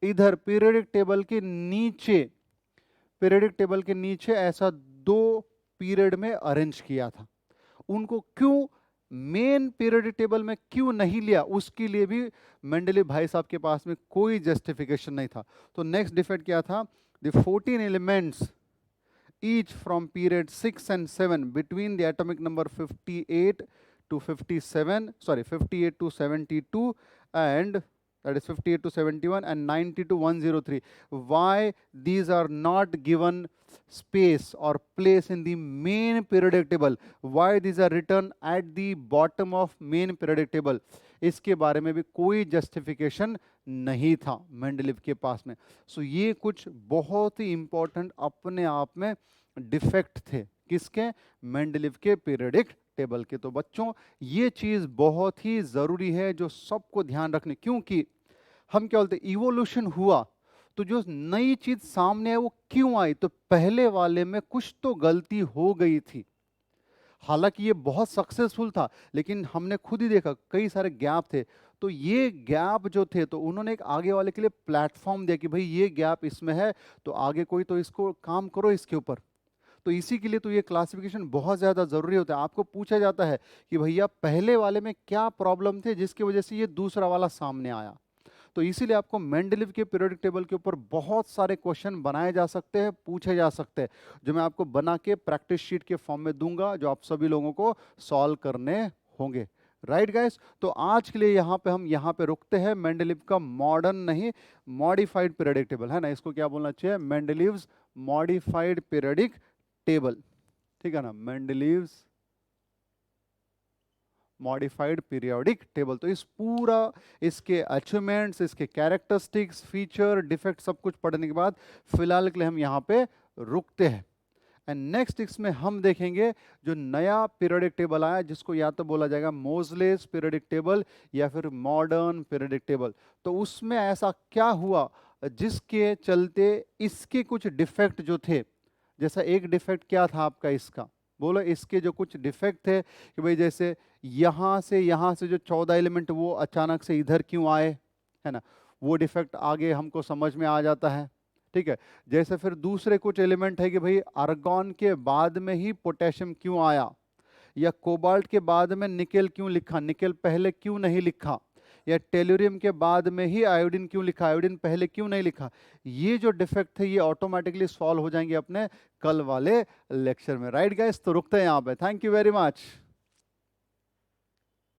S1: इधर पीरियडिक टेबल के नीचे ऐसा 2 पीरियड में अरेंज किया था. उनको क्यों मेन पीरियडिक टेबल में क्यों नहीं लिया, उसके लिए भी मेंडलीव भाई साहब के पास में कोई जस्टिफिकेशन नहीं था। तो नेक्स्ट डिफेक्ट क्या था, the 14 elements each from period 6 and 7 between the atomic number 58 to 57, sorry 58 to 72, and that is 58 to 71 and 90 to 103. Why these are not given space or place in the main periodic table? Why these are written at the bottom of main periodic table? इसके बारे में भी कोई justification नहीं था Mendeleev के पास में। सो ये कुछ बहुत ही इंपॉर्टेंट अपने आप में डिफेक्ट थे, किसके, मेंडलीव के पीरियडिक टेबल के। तो बच्चों ये चीज बहुत ही जरूरी है जो सबको ध्यान रखने, क्योंकि हम क्या बोलते हैं, इवोल्यूशन हुआ तो जो नई चीज सामने है वो क्यों आई, तो पहले वाले में कुछ तो गलती हो गई थी। हालांकि ये बहुत सक्सेसफुल था, लेकिन हमने खुद ही देखा कई सारे गैप थे। तो ये गैप जो थे तो उन्होंने एक आगे वाले के लिए प्लेटफॉर्म दिया कि भाई ये गैप इसमें है तो आगे कोई तो इसको काम करो इसके ऊपर। तो इसी के लिए तो ये क्लासिफिकेशन बहुत ज़्यादा ज़रूरी होता है। आपको पूछा जाता है कि भैया पहले वाले में क्या प्रॉब्लम थे जिसकी वजह से ये दूसरा वाला सामने आया। तो इसीलिए आपको मेंडलीव के पीरियोडिक टेबल के ऊपर बहुत सारे क्वेश्चन बनाए जा सकते हैं, पूछे जा सकते हैं, जो मैं आपको बना के प्रैक्टिस शीट के फॉर्म में दूंगा, जो आप सभी लोगों को सॉल्व करने होंगे। राइट गाइस, तो आज के लिए हम यहाँ पे रुकते हैं। मेंडलीव का मॉडर्न नहीं, मॉडिफाइड पीरियोडिक टेबल है ना, इसको क्या बोलना चाहिए, मेंडलीव्स मॉडिफाइड पीरियोडिक टेबल, ठीक है ना, मेंडलीव्स मॉडिफाइड पीरियोडिक टेबल। तो इस पूरा इसके अचीवमेंट्स, इसके कैरेक्टरिस्टिक्स, फीचर, डिफेक्ट सब कुछ पढ़ने के बाद फिलहाल के लिए हम यहाँ पे रुकते हैं। एंड नेक्स्ट इसमें हम देखेंगे जो नया पीरियोडिक टेबल आया, जिसको या तो बोला जाएगा मोजलेस पीरियोडिक टेबल या फिर मॉडर्न पीरियोडिक टेबल। तो उसमें ऐसा क्या हुआ जिसके चलते इसके कुछ डिफेक्ट जो थे, जैसा एक डिफेक्ट क्या था आपका इसका, बोलो इसके जो कुछ डिफेक्ट थे कि भाई जैसे यहाँ से जो 14 एलिमेंट वो अचानक से इधर क्यों आए, है ना, वो डिफेक्ट आगे हमको समझ में आ जाता है। ठीक है, जैसे फिर दूसरे कुछ एलिमेंट है कि भाई आर्गॉन के बाद में ही पोटेशियम क्यों आया, या कोबाल्ट के बाद में निकेल क्यों लिखा, निकेल पहले क्यों नहीं लिखा, या टेल्यूरियम के बाद में ही आयोडीन क्यों लिखा, आयोडीन पहले क्यों नहीं लिखा। ये जो डिफेक्ट थे ये ऑटोमेटिकली सॉल्व हो जाएंगे अपने कल वाले लेक्चर में। राइट गाइस, तो रुकते हैं यहाँ पे। Thank you very much.